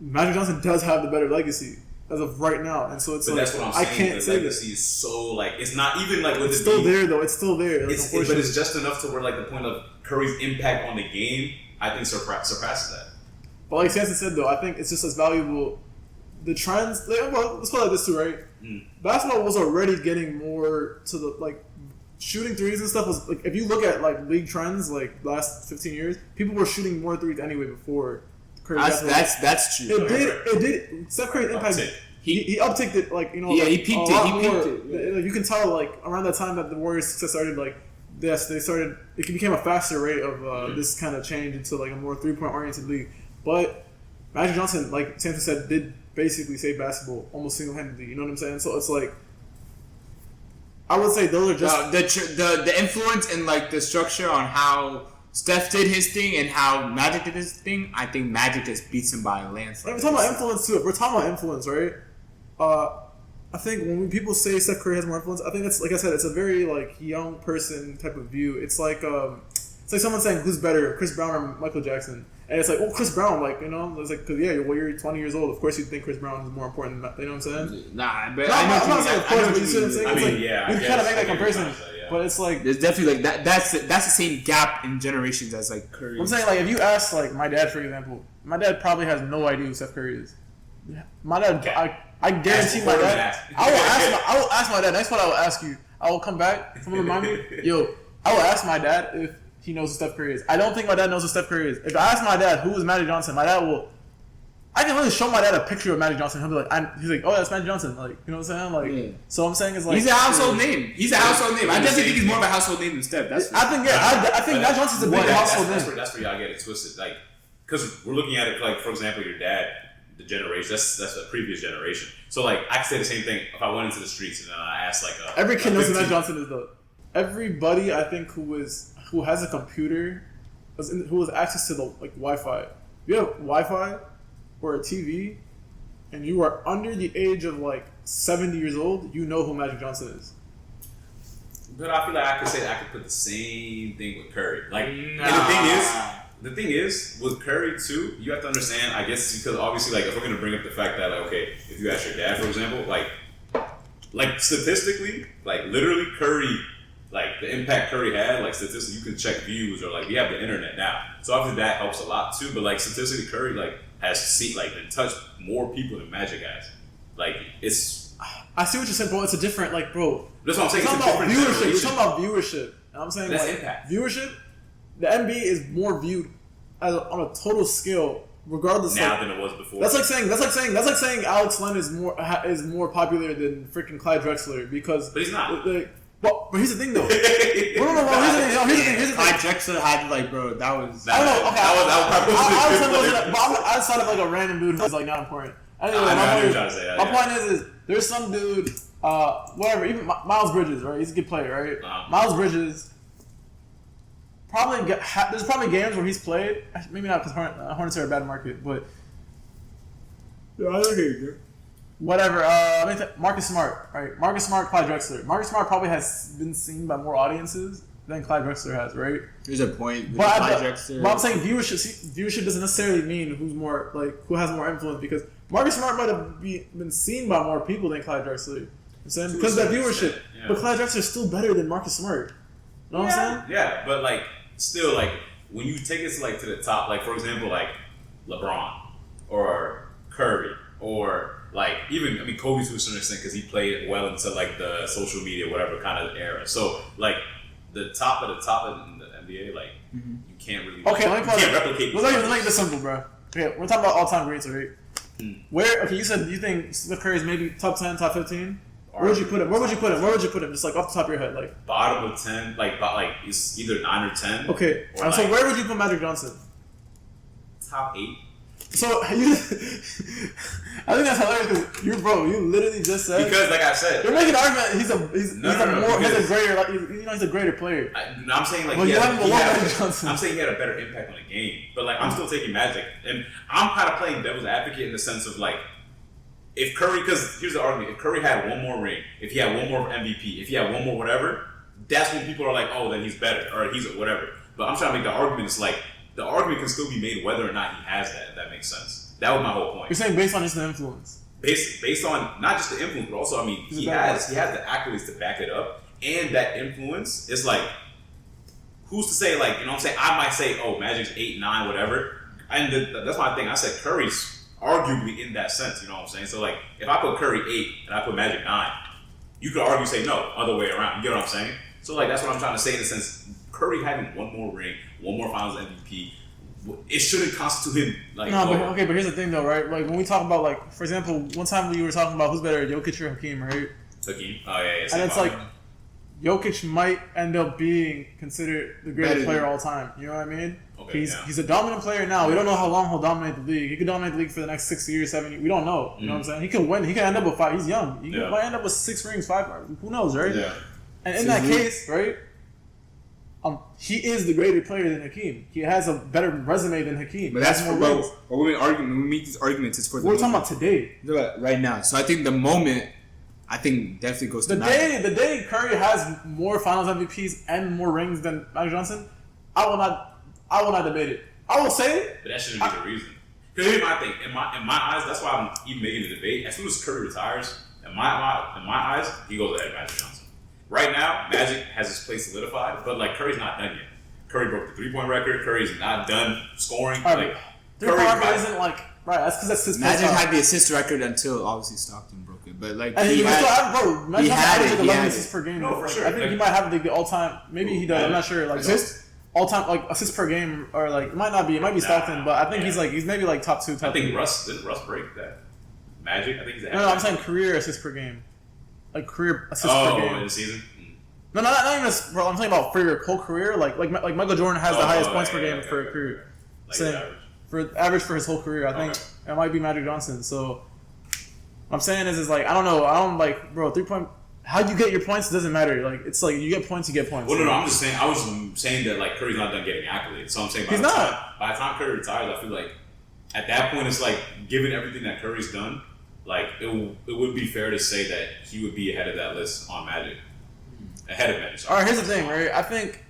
Magic Johnson does have the better legacy as of right now, and so it's But like that's what I'm I saying. can't the say legacy this. is so like it's not even like with It's it still being- there though. It's still there. Like, But unfortunately. it's just enough to where like the point of Curry's impact on the game, I think surpasses that. But like Sanson said though, I think it's just as valuable. The trends. Well, let's put it like this too, right? Basketball was already getting more to the like shooting threes and stuff. Was like if you look at like league trends, like last 15 years, people were shooting more threes anyway before. Curry got to- That's true. It did. Steph Curry's impact. Uptick. He upticked it like Yeah, like, he peaked a it, lot he peaked more. it, Like, you can tell like around that time that the Warriors' success started. Like yes, they started. It became a faster rate of this kind of change into like a more 3-point oriented league. But Magic Johnson, like Samson said, did basically save basketball almost single handedly. You know what I'm saying? So it's like I would say those are just The influence and like the structure on how Steph did his thing and how Magic did his thing, I think Magic just beats him by a landslide. We're talking about influence too. If we're talking about influence, right? I think when people say Steph Curry has more influence, I think that's, like I said, it's a very like young person type of view. It's like someone saying who's better, Chris Brown or Michael Jackson, and it's like, oh, Chris Brown, like, you know, it's like, cause yeah, you're 20 years old, of course you think Chris Brown is more important than that, you know what I'm saying? Nah, but No, I know I'm not saying of course, but you see what I'm I saying? It's mean, like, yeah, you I can kind of guess. make that I get what you're comparison, trying to say, yeah. but it's like, there's definitely like that's the same gap in generations as like Curry. I'm saying, like, if you ask like my dad, for example, my dad probably has no idea who Steph Curry is. My dad, Okay. I guarantee my before dad. that. I will ask my dad. That's what I will ask you. I will come back. Someone remind me. Yo, I will ask my dad if he knows who Steph Curry is. I don't think my dad knows who Steph Curry is. If I ask my dad who is Magic Johnson, my dad will. I can really show my dad a picture of Magic Johnson. He'll be like, he's like, oh, that's Magic Johnson. Like, you know what I'm saying? Like, Yeah. so I'm saying is like, He's a household name. He's a household name. I definitely think he's more of a household name than Steph. That's I think I think Magic Johnson's a big household name. That's where y'all get it twisted. Like, because we're looking at it like, for example, your dad, the generation. That's a previous generation. So like, I could say the same thing if I went into the streets and then I asked like Every kid knows who 15 Magic Johnson is though. Everybody I think who has a computer, who has access to the like Wi-Fi. If you have Wi-Fi or a TV, and you are under the age of like 70 years old, you know who Magic Johnson is. But I feel like I could put the same thing with Curry. Like, Nah. and the thing is, with Curry too, you have to understand. I guess because obviously, like, if we're gonna bring up the fact that, like, okay, if you ask your dad, for example, like statistically, like literally Curry, like the impact Curry had, like statistically, you can check views or like we have the internet now, so obviously that helps a lot too. But like statistically, Curry like has been touched more people than Magic has. Like it's. I see what you're saying, bro. It's a different, like, bro. That's what I'm saying. You're It's talking a about different viewership. You're generation. talking about viewership. And I'm saying That's like impact. viewership. The NBA is more viewed on a total scale, regardless. Now like, than it was before. That's like saying Alex Len is more popular than freaking Clyde Drexler because. But he's not. Well, but here's the thing though. Here's the thing. Clyde Drexler had like, bro, that was. I don't know. Okay, that was probably I'm outside of like a random dude who's like not important. Anyway, I knew you were trying to say that. my point is there's some dude, whatever, even Miles Bridges, right? He's a good player, right? Uh-huh. Miles Bridges. There's probably games where he's played. Maybe not because Hornets are a bad market, but Yeah, I don't hear you. whatever. Marcus Smart, right? Marcus Smart, Clyde Drexler. Marcus Smart probably has been seen by more audiences than Clyde Drexler has, right? There's a point with But, Clyde Drexler. but I'm saying viewership doesn't necessarily mean who has more influence because Marcus Smart might have been seen by more people than Clyde Drexler. You know what I'm saying? To a Because of that certain viewership. extent, yeah. But Clyde Drexler is still better than Marcus Smart. You know what I'm saying? Yeah, but like still like when you take it to the top, like for example, like LeBron or Curry or like even Kobe to a certain extent because he played well into like the social media whatever kind of era. So like the top of the top in the NBA, like you can't really Okay, let me you can't replicate. Let's make this simple, bro. Okay, we're talking about all-time greats, right? Hmm. You said you think Steph Curry is maybe top 10, top 15? Where would you put him? Where would you put him? Just like off the top of your head, like. Bottom of 10, like it's either 9 or 10. Okay, Or so like where would you put Magic Johnson? top 8. So you, I think that's hilarious because you literally just said Because like I said, you're making an argument. He's a greater, like, he's a greater player. I'm saying like Well, you haven't he below had- Magic Johnson. I'm saying he had a better impact on the game, but like I'm still taking Magic, and I'm kind of playing devil's advocate in the sense of like if Curry, because here's the argument: if Curry had one more ring, if he had one more MVP, if he had one more whatever, that's when people are like, oh, then he's better or he's whatever. But I'm trying to make the argument. It's like the argument can still be made whether or not he has that. If that makes sense. That was my whole point. You're saying based on just the influence. Based on not just the influence, but also he has the accolades to back it up, and that influence is like, who's to say like what I'm saying? I might say, oh, Magic's 8, 9, whatever, and that's my thing. I said Curry's arguably in that sense. You know what I'm saying? So like, if I put Curry 8 and I put Magic 9, you could argue say no, other way around. You get what I'm saying? So like, that's what I'm trying to say in the sense, Curry having one more ring, one more Finals MVP. It shouldn't constitute him like. No, but here's the thing though, right? Like when we talk about like, for example, one time we were talking about who's better, Jokic or Hakeem, right? Hakeem. Oh yeah. And it's like, Jokic might end up being considered the greatest player of all time. You know what I mean? Okay, He's a dominant player now. We don't know how long he'll dominate the league. He could dominate the league for the next 6 years, 7 years. We don't know. You know what I'm saying? He could win. He could end up with 5. He's young. He might end up with 6 rings, 5. Who knows, right? Yeah. And in that case, right? he is the greater player than Hakeem. He has a better resume than Hakeem. But that's more what rings. when we make these arguments, it's for the We're talking moment. about today. Right now. So I think the moment, I think definitely goes to The day Curry has more Finals MVPs and more rings than Magic Johnson, I will not debate it. I will say it. But that shouldn't be the reason. Because here's my thing. In my eyes, that's why I'm even making the debate. As soon as Curry retires, in my eyes, he goes ahead of Magic Johnson. Right now, Magic has his place solidified, but like Curry's not done yet. Curry broke the 3-point record. Curry's not done scoring. All Like right. Three-point record isn't like right. That's because that's his Magic first had the assist record until obviously Stockton broke it, but like And he still have, bro. Magic had has it, like he 11 had assists it. per game. No, though. for Like, sure. I think he might have the all-time. Maybe he does. I'm not sure. Like Assist? all-time like assists per game, or like it might not be. It might be Stockton, but I think he's maybe like top 2, top I think 3. didn't Russ break that? Magic? I think he's No, I'm saying career assists per game, like career assists per game. in the season? No, not even this, bro. I'm talking about for your whole career. Like Michael Jordan has the highest points per game for a career. Like Same. the average. For average for his whole career, I think it might be Magic Johnson. So what I'm saying is like I don't know. I don't like, bro. 3-point. How you get your points doesn't matter. Like it's like you get points, you get points. Well, no, I'm just saying. I was saying that like Curry's not done getting accolades. So I'm saying by the time Curry retires, I feel like at that point it's like given everything that Curry's done, like it would be fair to say that he would be ahead of that list on Magic. Ahead of Magic. All right, here's the thing, right? I think,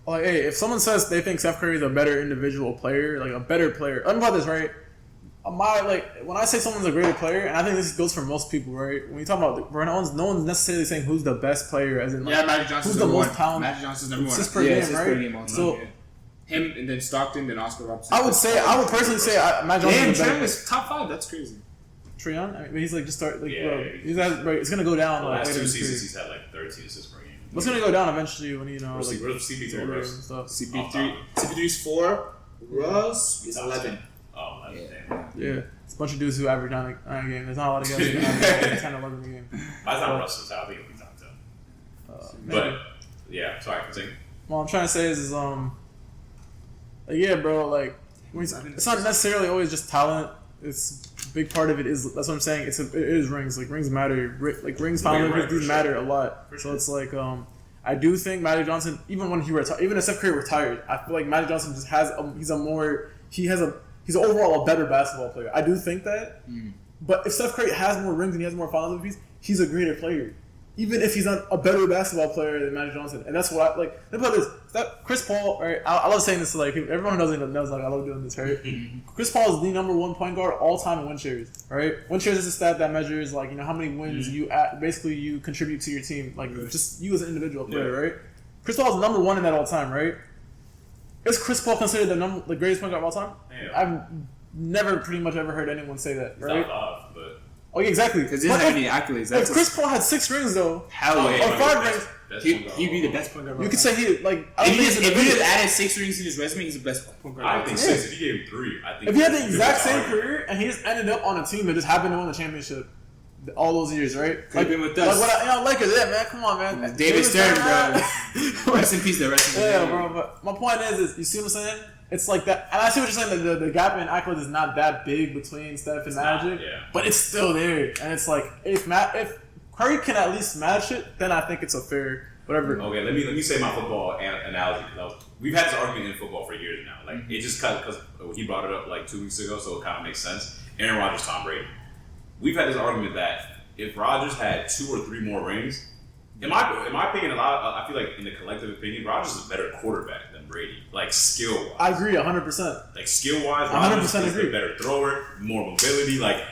like, hey, if someone says they think Steph Curry is a better individual player, like a better player, let me put this right. When I say someone's a greater player, and I think this goes for most people, right? When you talk about, no one's necessarily saying who's the best player, as in, like, Magic Johnson's who's the number most one. talented. Magic Johnson's number one. Assists per game, assists right? per game all time, So- yeah. Him and then Stockton, then Oscar Robertson. I would personally say Magic Johnson Damn, is a better Trent is top 5. That's crazy. Trae Young? I mean, he's like just start like Yeah, bro. yeah, He's at, bro, it's gonna go down. The Like, last later 2 in his seasons, career. he's had like 13 assists per game. But it's gonna go down eventually when Where's CP3 older and Russ? stuff. CP3. CP3's 4. Russ is 11. Oh, Yeah. damn. Yeah, it's a bunch of dudes who average 9 a game. There's not a lot of guys who average 10, 11 a game. By the time Russ is out, I think he'll be top 10. Maybe. But yeah, sorry, continue. What I'm trying to say is like, yeah, bro. Like, it's not necessarily always just talent. It's a big part of it is that's what I'm saying. It is rings. Like rings matter. Like rings, final Right, these for matter sure. a lot. For So sure. it's like I do think Magic Johnson, even when he retired, even if Steph Curry retired, I feel like Magic Johnson just has he's overall a better basketball player. I do think that. But if Steph Curry has more rings and he has more finals MVPs, he's a greater player. Even if he's not a better basketball player than Magic Johnson. And that's what I like. Think about this. Chris Paul, right? I love saying this to like everyone who doesn't knows like I love doing this, right? Chris Paul is the number 1 point guard all time in win shares, right? Win shares is a stat that measures like, how many wins you basically you contribute to your team, like just you as an individual player, right? Chris Paul is number 1 in that all time, right? Is Chris Paul considered the greatest point guard of all time? Yeah. I've never pretty much ever heard anyone say that, He's right? top 5, but Oh, yeah, exactly. Because he doesn't have any accolades. If That's Chris Paul had 6 rings though, hell Oh, yeah. yeah, or 5 rings, He'd be the best point guard. you could say he like. I don't If he think just, he's if he just individual. added 6 rings to his resume, he's the best point guard. I think Yeah. 6. If he gave him 3, I think If he had the he'd be exact the same top. career and he just ended up on a team that just happened to win the championship all those years, right? Could've been with Like us. what Lakers, yeah, man. Come on, man. David Stern, bro. bro. Rest in peace, the rest of the Yeah, game. bro. But my point is you see what I'm saying? It's like that, and I see what you're saying. That the gap in accolades is not that big between Steph and not, Magic, yeah. but it's still there. And it's like if Curry can at least match it, then I think it's a fair whatever. Okay, let me say my football analogy because we've had this argument in football for years now. Like it just because he brought it up like 2 weeks ago, so it kind of makes sense. Aaron Rodgers, Tom Brady. We've had this argument that if Rodgers had 2 or 3 more rings, in my opinion, I feel like in the collective opinion, Rodgers is a better quarterback than Brady. Like skill wise, I agree 100%. like skill wise, 100% Rodgers is agree. a better thrower, more mobility. Like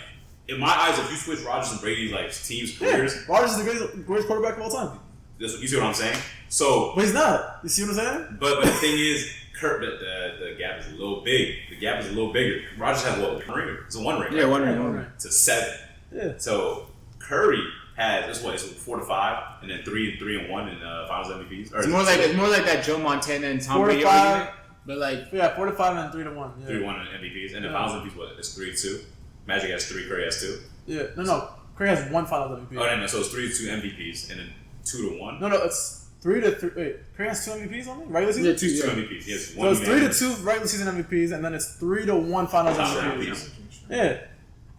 in my eyes, if you switch Rodgers and Brady's like teams' careers, Yeah, Rodgers is the greatest quarterback of all time, you see what I'm saying? So. but he's not. You see what I'm saying? But the thing is, the gap is a little big. The gap is a little bigger. Rodgers has what? 1 ring? It's a 1 ring. Yeah, right? 1 ring. Yeah, 1 ring. To 7. Yeah. So Curry has it's 4 to 5, and then 3 and 1 in Finals MVPs. Or It's more like that Joe Montana and Tom 4 to Brady 5. argument. But like, Yeah, 4 to 5 and 3 to 1. Yeah. 3 1 in MVPs, and the Yeah. Finals MVPs it's 3-2. Magic has 3, Curry has 2. Yeah. No. Curry has 1 Finals MVP. Oh no, so it's 3-2 MVPs, and then 2 to 1. No, it's 3 to 3. Wait, Curry has 2 MVPs only regular season. yeah, 2 2 yeah. MVPs. He has So it's 3 to 2 regular season MVPs, and then it's 3 to 1 Finals Top MVPs. MVPs. Yeah.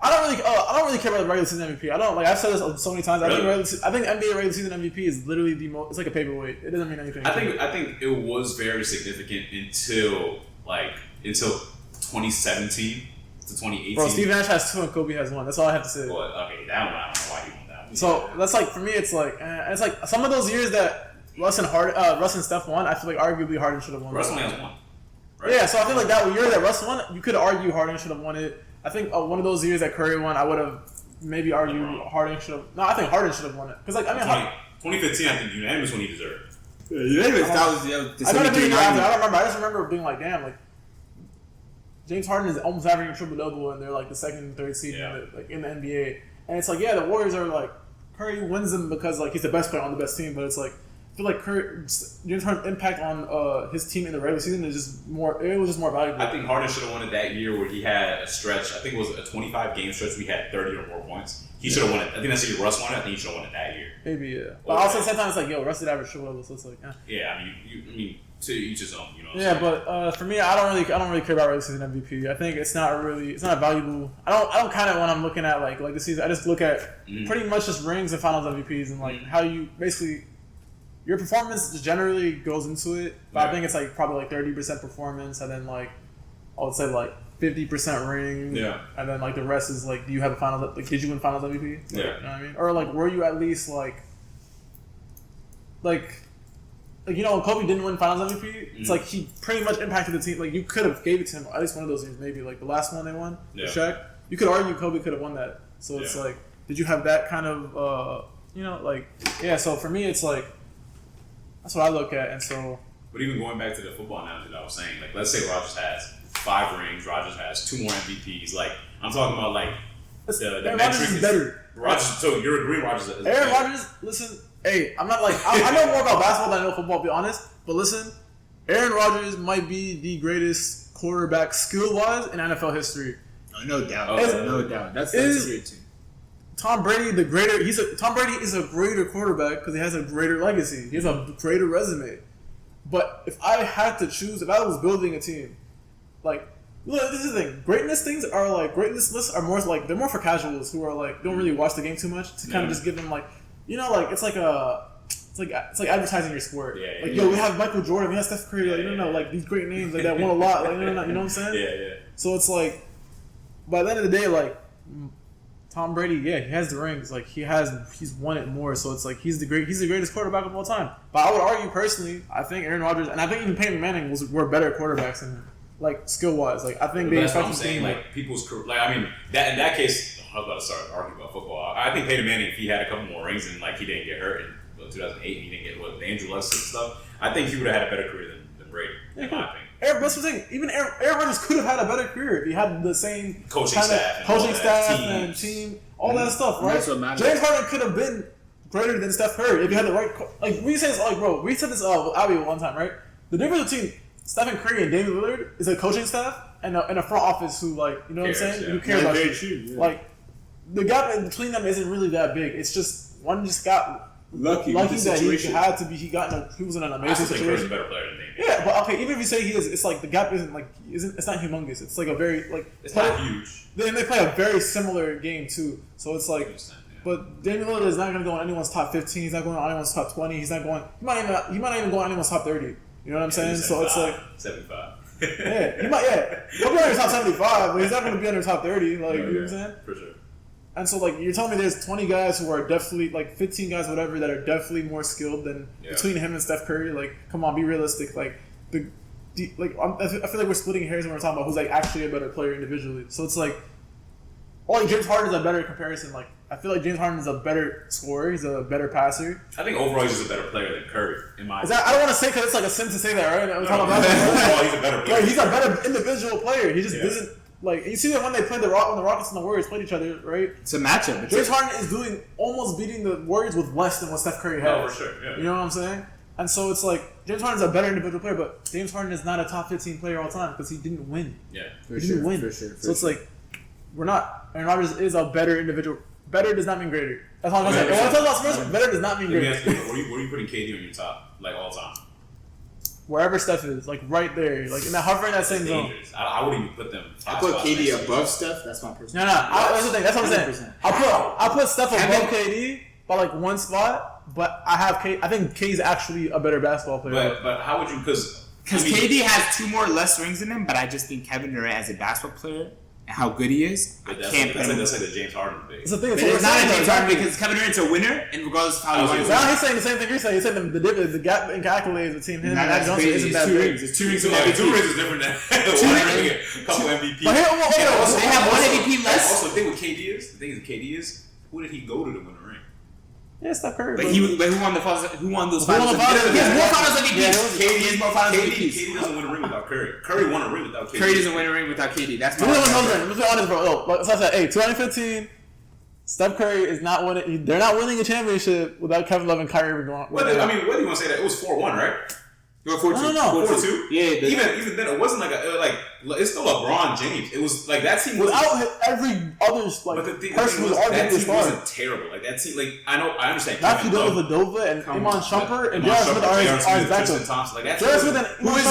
I don't really care about the regular season MVP. I don't like. I've said this so many times. Really? I think NBA regular season MVP is literally the most. It's like a paperweight. It doesn't mean anything. I think it was very significant until 2017 to 2018. Bro, Steve Nash has 2 and Kobe has 1. That's all I have to say. Well, okay, that one I don't know why he won that one. So that's like for me. It's like some of those years that Russ and Steph won. I feel like arguably Harden should have won. Russ only has 1. Right? Yeah, so I feel like that year that Russ won, you could argue Harden should have won it. I think one of those years that Curry won, I would have maybe argued Harden should have. No, I think Harden should have won it because 2015, I think unanimous when he deserved. Unanimous. That was the I don't remember. I just remember being like, damn, like James Harden is almost averaging a triple double, and they're like the second and third seed in the NBA. And it's like, yeah, the Warriors are like Curry wins them because like he's the best player on the best team, but it's like I feel like James Harden's impact on his team in the regular season is just more. It was just more valuable. I think Harden should have won it that year where he had a stretch. I think it was a 25 game stretch. We had 30 or more points. He should have won it. I think that's the year Russ won it. I think he should have won it that year. Maybe yeah. But also at the same time, it's like yo, Russ did average triple double, so it's like yeah. I mean, to each his own. You know. Yeah, but for me, I don't really care about regular season MVP. I think it's not valuable. I don't kind of when I'm looking at like the season. I just look at pretty much just rings and Finals MVPs and like how you basically. Your performance just generally goes into it, but I think it's like probably like 30% performance, and then like I would say like 50% ring, and then like the rest is like, do you have a finals? Like, did you win Finals MVP? Like, yeah, you know what I mean, or like were you at least like you know when Kobe didn't win Finals MVP, it's like he pretty much impacted the team. Like you could have gave it to him at least one of those years, maybe like the last one they won, Shaq. You could argue Kobe could have won that. So it's like, did you have that kind of So for me, it's like. That's what I look at, and so. But even going back to the football analogy that I was saying, like let's say Rodgers has 5 rings, Rodgers has 2 more MVPs. Like I'm talking about, like the metric is better. Rodgers, so you're agreeing Rodgers is Aaron Rodgers. Listen, hey, I'm not like I know more about basketball than I know football. To be honest, but listen, Aaron Rodgers might be the greatest quarterback skill-wise in NFL history. No doubt. No doubt. That's great too. Tom Brady, Tom Brady is a greater quarterback because he has a greater legacy. He has a greater resume. But if I had to choose, if I was building a team, like, look, this is the thing. Greatness lists are more like they're more for casuals who are like don't really watch the game too much to kind of just give them like, you know, like it's like advertising your sport. We have Michael Jordan, we have Steph Curry, like these great names like that won a lot, like you know what I'm saying? Yeah. So it's like, by the end of the day, like. Tom Brady, he has the rings. Like he's won it more. So it's like he's the greatest quarterback of all time. But I would argue personally, I think Aaron Rodgers and I think even Peyton Manning were better quarterbacks than him, like skill wise. Like I think they. That's what I'm saying. Like people's career. Like I mean, that in that case, I was about to start arguing about football. I think Peyton Manning, if he had a couple more rings and like he didn't get hurt in 2008, and he didn't get the Andrew Luck stuff, I think he would have had a better career than Brady. In my opinion. That's what I'm saying. Even Aaron Rodgers could have had a better career if he had the same coaching staff and team, all that stuff, right? James Harden could have been greater than Steph Curry if he had the right. We said this with Abby one time, right? The difference between Stephen Curry and Damian Lillard is a coaching staff and a front office who what I'm saying? Who care about you. Like the gap between them isn't really that big. It's just one just got. Lucky that he had to be. He was in an amazing situation. Curry's a better player than Damian. Yeah, but okay. Even if you say he is, it's like the gap isn't. It's not humongous. It's like a very It's not huge. They play a very similar game too. So it's like, but Damian Lillard is not going to go on anyone's top 15. He's not going on anyone's top 20. He's not going. He might not even go on anyone's top 30. You know what I'm saying? So it's like 75. He might. Yeah, he'll be on your top 75, but he's not going to be on your top 30. Like you know what I'm saying? For sure. And so, like, you're telling me there's 20 guys who are definitely, like, 15 guys, whatever, that are definitely more skilled than between him and Steph Curry. Like, come on, be realistic. Like, I feel like we're splitting hairs when we're talking about who's, like, actually a better player individually. So it's like, James Harden is a better comparison. Like, I feel like James Harden is a better scorer. He's a better passer. I think overall he's just a better player than Curry, in my opinion. I don't want to say because it's like a sin to say that, right? Overall, he's a better player. Like, he's a better individual player. He just doesn't. Like, you see that when they played when the Rockets and the Warriors played each other, right? It's a matchup. James Harden is almost beating the Warriors with less than what Steph Curry has. No, for sure. Yeah. You know what I'm saying? And so it's like, James Harden's a better individual player, but James Harden is not a top 15 player all time because he didn't win. Yeah. He didn't win. So it's like, we're not. Aaron Rodgers is a better individual. Better does not mean greater. That's all I'm saying. When I talk about Spurs, better does not mean greater. Let me ask you, were you putting KD on your top, like all time? wherever Steph is, like right there, like in that hovering that same zone. dangerous. I wouldn't even put them. I five put spots next to KD each above other. Steph. That's my personal. No, that's the thing. That's what I'm saying. 100%. I put Steph above Kevin- KD by like one spot, but I think KD's actually a better basketball player. But how would you? Because KD has 2 more less rings than him, but I just think Kevin Durant as a basketball player and how good he is, I can't put him. That's like the James Harden debate. It's the thing. But it's not a James Harden because Kevin Durant's a winner, and regardless of how he wins. Now he's saying the same thing you're saying. He's saying the gap in accolades between him and Magic Johnson crazy. isn't that It's 2 big. rings. It's 2 rings. Two rings is different than one ring. A couple MVPs. But here, They have one MVP less. Also, the thing with KD is, who did he go to win a ring? yeah, Steph Curry. But who won the finals? Who won those Who won finals? the finals? He has more Yeah. finals MVPs. KD has more finals KD MVPs. doesn't win a ring without Curry. Curry won a ring without KD. Curry doesn't win a ring without KD. That's my. Let's be honest, bro. Like I said, hey, 2015, Steph Curry is not winning. They're not winning a championship without Kevin Love and Kyrie Irving going. What do you want to say that? It was 4-1, right? You're 4-2. No. 4-2? Yeah. Even then, it wasn't like it's still LeBron James. It was like that team was Without every other But the thing person who's was, that arguably a team star. wasn't terrible. Like that team, like I understand. Not Kevin Love, Fidel and Iman Shumpert and Iman J.R. Smith Shumpert, are J.R. his Smith, backup. Tristan Thompson, like that J.R. team Smith was- and Who is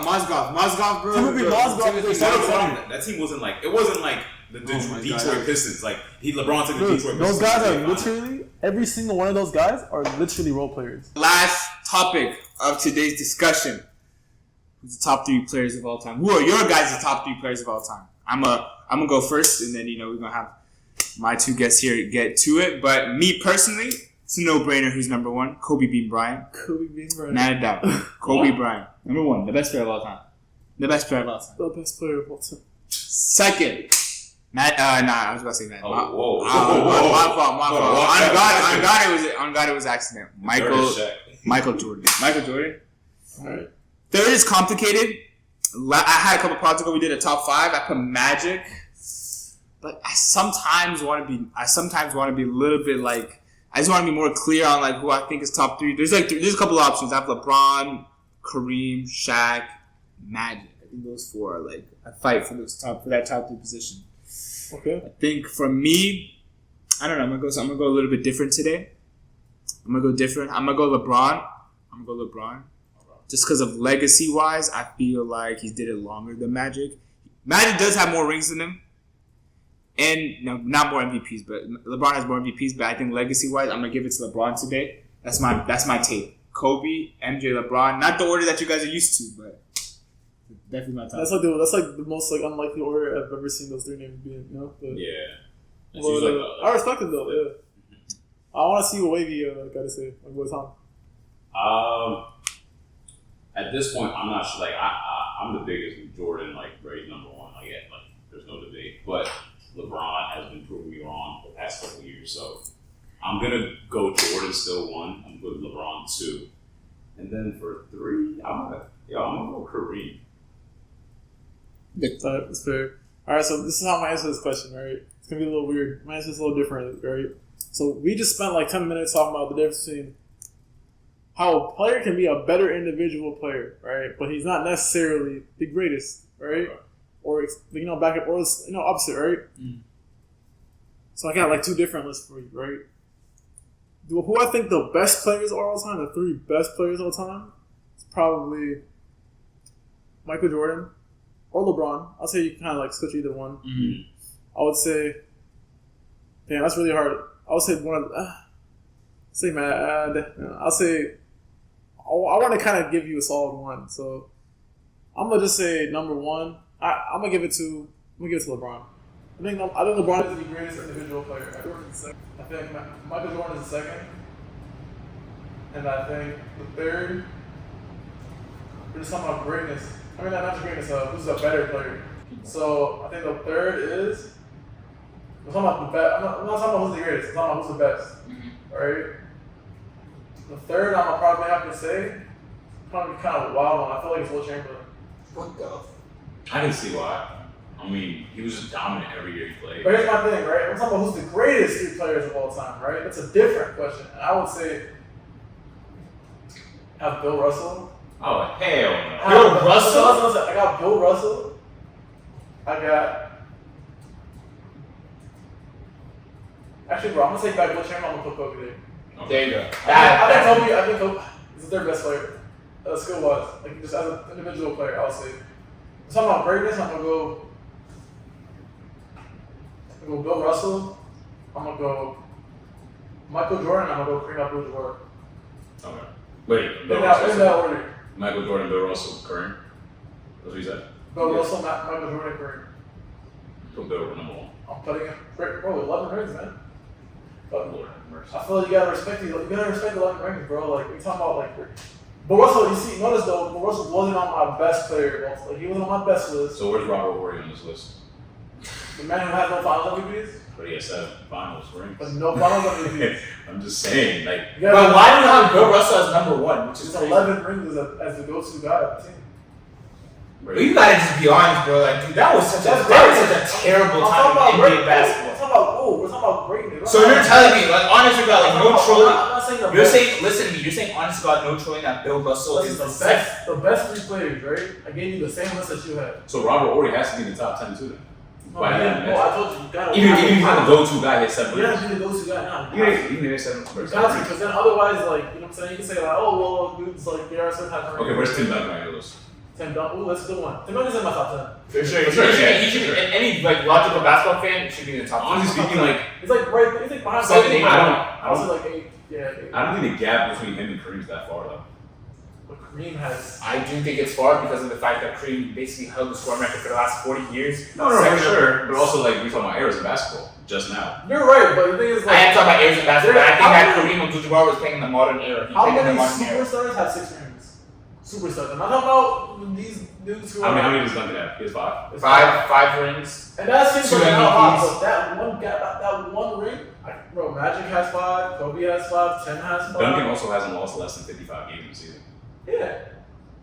Mozgov? Mozgov, bro. Timothy Mozgov is that team wasn't like it wasn't like the my Detroit God. Pistons. Like LeBron took the Dude, Detroit Pistons. those guys to are the finals. literally every single one of those guys are literally role players. Last topic of today's discussion. Who's the top 3 players of all time? Who are your guys' top 3 players of all time? I'm gonna go first, and then we're gonna have my 2 guests here get to it. But me personally, it's a no-brainer. Who's number 1? Kobe Bean Bryant. Kobe Bean Bryant. Not a doubt. Kobe Bryant, number 1, the best player of all time. The best player of all time. The best player of all time. Second, I was about to say Matt. Oh, My whoa. fault. Hold on, On God, it was accident. Third is Shaq. Michael Jordan. Alright. Third is complicated. I had a couple pods ago. We did a top 5. I put Magic, but I sometimes want to be a little bit like. I just want to be more clear on like who I think is top 3. There's a couple of options. I have LeBron, Kareem, Shaq, Magic. I think those 4 are like a fight for that top 3 position. Okay. I think for me, I don't know. I'm gonna go a little bit different today. I'm gonna go LeBron. Just because of legacy wise, I feel like he did it longer than Magic. Magic does have more rings than him, and not more MVPs, but LeBron has more MVPs. But I think legacy wise, I'm gonna give it to LeBron today. That's my take. Kobe, MJ, LeBron. Not the order that you guys are used to, but definitely my top. That's like the most like unlikely order I've ever seen those 3 names be in, But, Yeah. That's well, usually I respect it though, yeah. I want to see what Wavy got to say. Like, what's on? At this point, I'm not sure. Like, I'm the biggest Jordan, like, right number 1. Like, yeah, like, there's no debate. But LeBron has been proving me wrong the past couple of years. So I'm gonna go Jordan still 1. I'm going LeBron 2, and then for 3, I'm gonna go Kareem. That's fair. Alright, so this is how I'm going to answer this question, right? It's going to be a little weird. My answer is a little different, right? So we just spent like 10 minutes talking about the difference between how a player can be a better individual player, right? But he's not necessarily the greatest, right? Or, back up, or, opposite, right? Mm. So I got like 2 different lists for you, right? Who I think the best players are all time, the 3 best players all time, it's probably Michael Jordan or LeBron. I'll say you can kind of like switch either one. Mm-hmm. I would say, damn, that's really hard. I would say one of say Mad. I'll say I want to kind of give you a solid one. So I'm gonna just say number 1. I'm gonna give it to LeBron. I think LeBron is the greatest individual player. I think Michael Jordan is the 2nd, and I think the 3rd. We're just talking about greatness. I mean, not just greatness. Who's a better player? So I think the 3rd is. I'm talking about the best. I'm not talking about who's the greatest. I'm talking about who's the best. Mm-hmm. Right? The 3rd, I'm gonna probably have to say, probably kind of a wild one. I feel like it's Will Chamberlain. What the? I can see why. I mean, he was just dominant every year he played. But here's my thing, right? I'm talking about who's the greatest 3 players of all time, right? That's a different question. And I would say, have Bill Russell. Oh, hell no. Bill Russell? Listen, I got Bill Russell. I got. Actually, bro, I'm gonna take back Will Chamberlain. I'm gonna put Kobe there. Okay. There you go. I think Kobe is the 3rd best player. skill wise, like just as an individual player, I'll say. If I'm talking about greatness, I'm gonna go Bill Russell. I'm gonna go Michael Jordan. I'm gonna go Kareem Abdul-Jabbar. Okay. Wait, In Bill that Russell, order. Michael Jordan, Bill Russell, Kareem. That's what you said. Bill Yeah. Russell, Michael Jordan, Kareem. Put Bill number 1. I'm putting it, bro, 11 rings, man. But Lord have mercy. I feel like you gotta respect the 11 rings, bro. Like we talking about like. But Russell, you see, notice though, but Russell wasn't on my best player. Like he wasn't on my best list. So where's Robert Horry on this list? The man who has no finals MVPs, But he has 7 finals rings. but no finals MVPs. I'm just saying, like, You But gotta- why do you have Bill Russell as number 1? Which is Just crazy. 11 rings as the go-to guy of the team. But you gotta just be honest, bro. Like, dude, that was such a terrible I'm time talking in about NBA basketball. we're talking about greatness. So you're telling me, like, honest to God, like, no trolling. I'm not saying the You're best. saying, listen to me. You're saying, honest to God, no trolling that Bill Russell is Listen, the the best 3 players, right? I gave you the same list that you had. so Robert Horry has to be in the top 10 too then. No, Why man, not? no, I told you, you gotta. Even if he's not the go-to guy, he has 7 You rings. gotta be the go-to guy now. Even if he has 7 You rings. got to, because then otherwise, like, you know what I'm saying? You can say, like, oh, well, dudes like J.R. Smith has Okay, where's Tim Duncan on your list? Tim Duncan. Ooh, that's a good one. Tim Duncan's in my top 10. For sure. For sure, yeah, He should be, for sure. any, like, logical basketball fan should be in the top. Honestly speaking, like, He's like right. He's like behind. 7, 8. I was like 8. Yeah. 8. I don't think the gap between him and Kareem's that far though. But Kareem has. I do think it's far because of the fact that Kareem basically held the scoring record for the last 40 years. No, for Second- sure. But also, like, we're talking about eras in basketball just now. You're right, but the thing is, I am like, talking about eras of basketball. I think How that many- Kareem Abdul-Jabbar was playing in the modern era. He how played in the many modern era. superstars have 6 rings? Superstars. I'm not talking about these dudes who How are. many does Duncan have? He has 5. Five rings. And that seems 2 like not a lot, MVPs. but that one gap, that one ring, bro. Magic has 5, Kobe has 5, 10 has 5. Duncan also hasn't lost less than 55 games in the season. Yeah,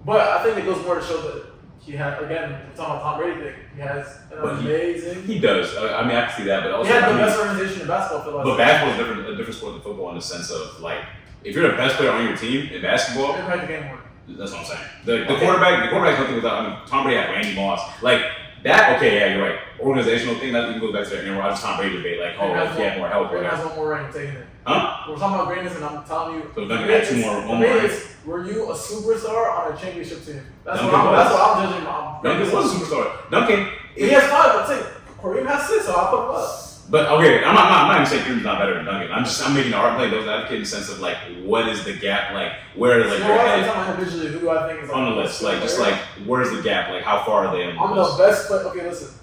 but I think it goes more to show that he had. Again, we're talking about Tom Brady thing. He has an But he- amazing. He does. I mean, I can see that, but also, He had I the mean, best organization in basketball for the last. but basketball is a different sport than football in the sense of, like, if you're the best player on your team in basketball, Impact the game more. that's what I'm saying. The quarterback's nothing without. I mean, Tom Brady had Randy Moss. Like that. Okay, yeah, you're right. Organizational thing that even goes back to the Aaron Rodgers, Tom Brady debate. Like, oh, if he had more help, or Brady has whatever. one more ring taking it. Huh? We're talking about greatness, and I'm telling you. So Duncan had 2 more. The One more. thing is, were you a superstar on a championship team? That's Duncan what I'm. was. That's what I'm judging. Duncan was a superstar. Duncan. He has 5. But say Kareem has 6, so I'll put him up. But okay, I'm not even saying Kareem's not better than Duncan. I'm making an argument, those advocate in the sense of like, what is the gap? Like, where like So you're what I'm headed talking about individually, who do I think is on the list? Like, just like, where's the gap? Like, how far are they on the I'm list? the best player. Okay, listen.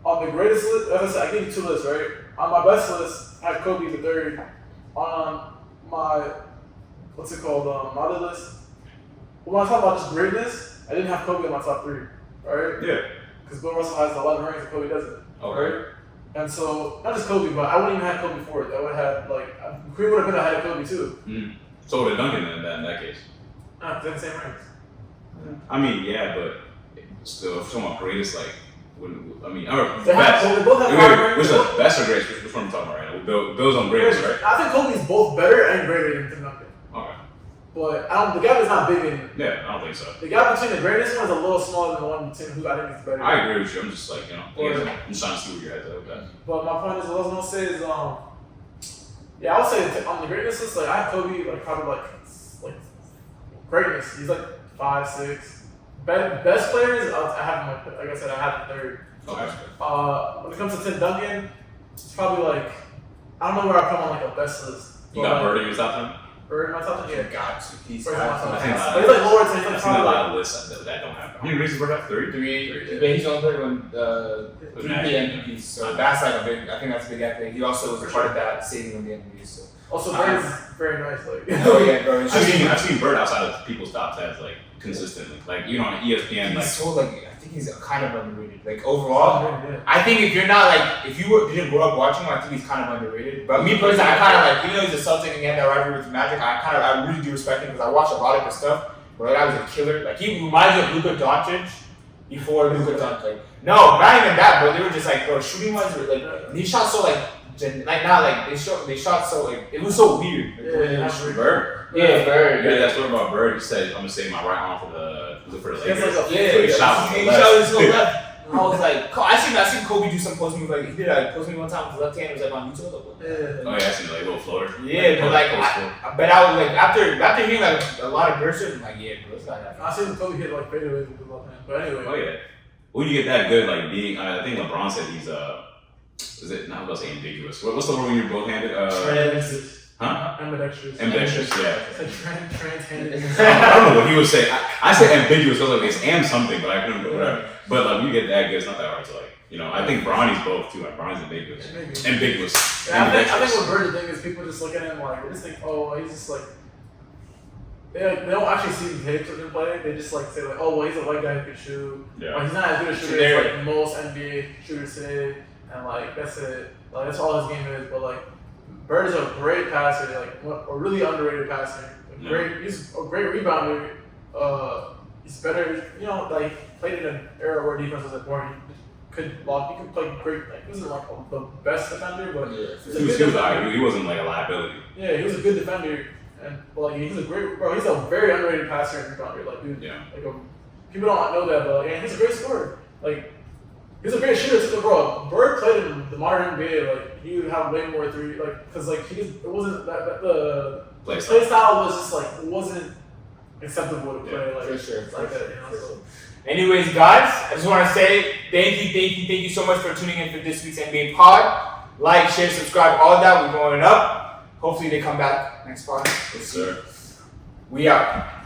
On the greatest list, as I said, I gave you 2 lists, right? On my best list, I had Kobe the third. On my, what's it called? My other list. When I talk about just greatness, I didn't have Kobe in my top 3, right? Yeah. Because Bill Russell has 11 rings and Kobe doesn't. Okay. Right? And so, not just Kobe, but I wouldn't even have Kobe for it. I would have, like, Kareem would have been ahead of Kobe too. So would Duncan in that case. Nah, they're the same rings. I mean, yeah, but still, if someone greatest, like, I mean, or They best. have, they both have Wait, 5 wait, rings. which is best or greatest? Which one are we talking about right now? Bill's on greatest, right? I think Kobe's both better and greater than Tim Duncan. Okay. But the gap is not big in. Yeah, I don't think so. The gap between the greatest one is a little smaller than the one between who I think is better. I agree with you. I'm just like, you know, Or- I'm just trying to see where your head's at with that. But my point is, what I was gonna say is, yeah, I would say on the greatness list, like I have Kobe, like probably like greatness. He's like 5, 6. Best players, I have him like I said, I have him third. Okay. When it comes to Tim Duncan, it's probably like I don't know where I come on like a best list. You got Bird in your top 10? Bird in my top 10, yeah. Got to. He's Bird's in my top I think 10. not. But he's like lower than he's I've like seen a probably lot like of lists that don't have. How many rings does Bird have? 3? But he's on third one, 3 Magic. MVPs. So that's like a big. I think that's a big accolade. He also was a part of that saving of the MVPs. So. also Bird's very nice, like Oh yeah, bro. I've seen Bird outside of people's top 10s like consistently. Like, you know, on ESPN, like, He's so like I think he's kind of underrated. Like overall, yeah. I think if you're not like if you didn't grow up watching him, I think he's kind of underrated. But me personally, I kind of like even though he's a Celtic and he had that rivalry with Magic, I really do respect him because I watched a lot of his stuff. Bro, that was a killer. Like he reminds me of Luka Doncic before Luka Doncic. Like, no, not even that, bro. They were just like bro, shooting wise, like he shot so like now like they shot so like it was so weird. Like, the way they shot. Bird. Yeah, Bird. You heard that story about Bird? He said, I'm going to save my right arm for the He has Lakers. like a Yeah, So he shot with he the shot with left. his little left. I was like, I seen Kobe do some post move. Like he did a post move one time with his left hand. It was like on YouTube. I was like, what? Yeah. Oh yeah, I seen like a little floater. Yeah, but like, but I was like, after hearing like a lot of bursts, I'm like, yeah, bro, this guy. I seen Kobe hit like fadeaways with the left hand. But anyway. Oh yeah. When you get that good, like being, I think LeBron said he's is it not about to say ambiguous? What's the word when you're both handed? Huh? Ambidextrous. Ambidextrous, yeah. It's like trans-handed. I don't know what he was saying. I said ambiguous. I was like, it's am something, but I couldn't. Whatever. But like, when you get that good, it's not that hard to like. You know, I think Bronny's both too. Like, Bronny's ambiguous. Ambiguous. Yeah, I think what Bird's thing is people just look at him like, they just think, oh, he's just like. They don't actually see the tapes of him play. They just like say like, oh, well, he's a white guy who can shoot. Yeah. Like, he's not as good a shooter as like most NBA shooters today, and like that's it. Like that's all his game is. But like, Bird is a great passer, like a really underrated passer. He's a great rebounder. He's better. You know, like played in an era where defense was like boring. He could play great. Like he wasn't like the best defender, but he wasn't like a liability. Yeah, he was a good defender. And like he's a great bro. He's a very underrated passer and rebounder. Like dude, yeah. Like people don't know that, but like, he's a great scorer. Like he's a great shooter too, bro. Bird played in the modern NBA. Like he would have way more three. Like because like it wasn't that the play style was just like it wasn't acceptable to play. Like for sure, like that. You know? So. Anyways, guys, I just want to say thank you so much for tuning in for this week's NBA pod. Like, share, subscribe, all that. We're going up. Hopefully they come back next pod. Yes, sir. We out.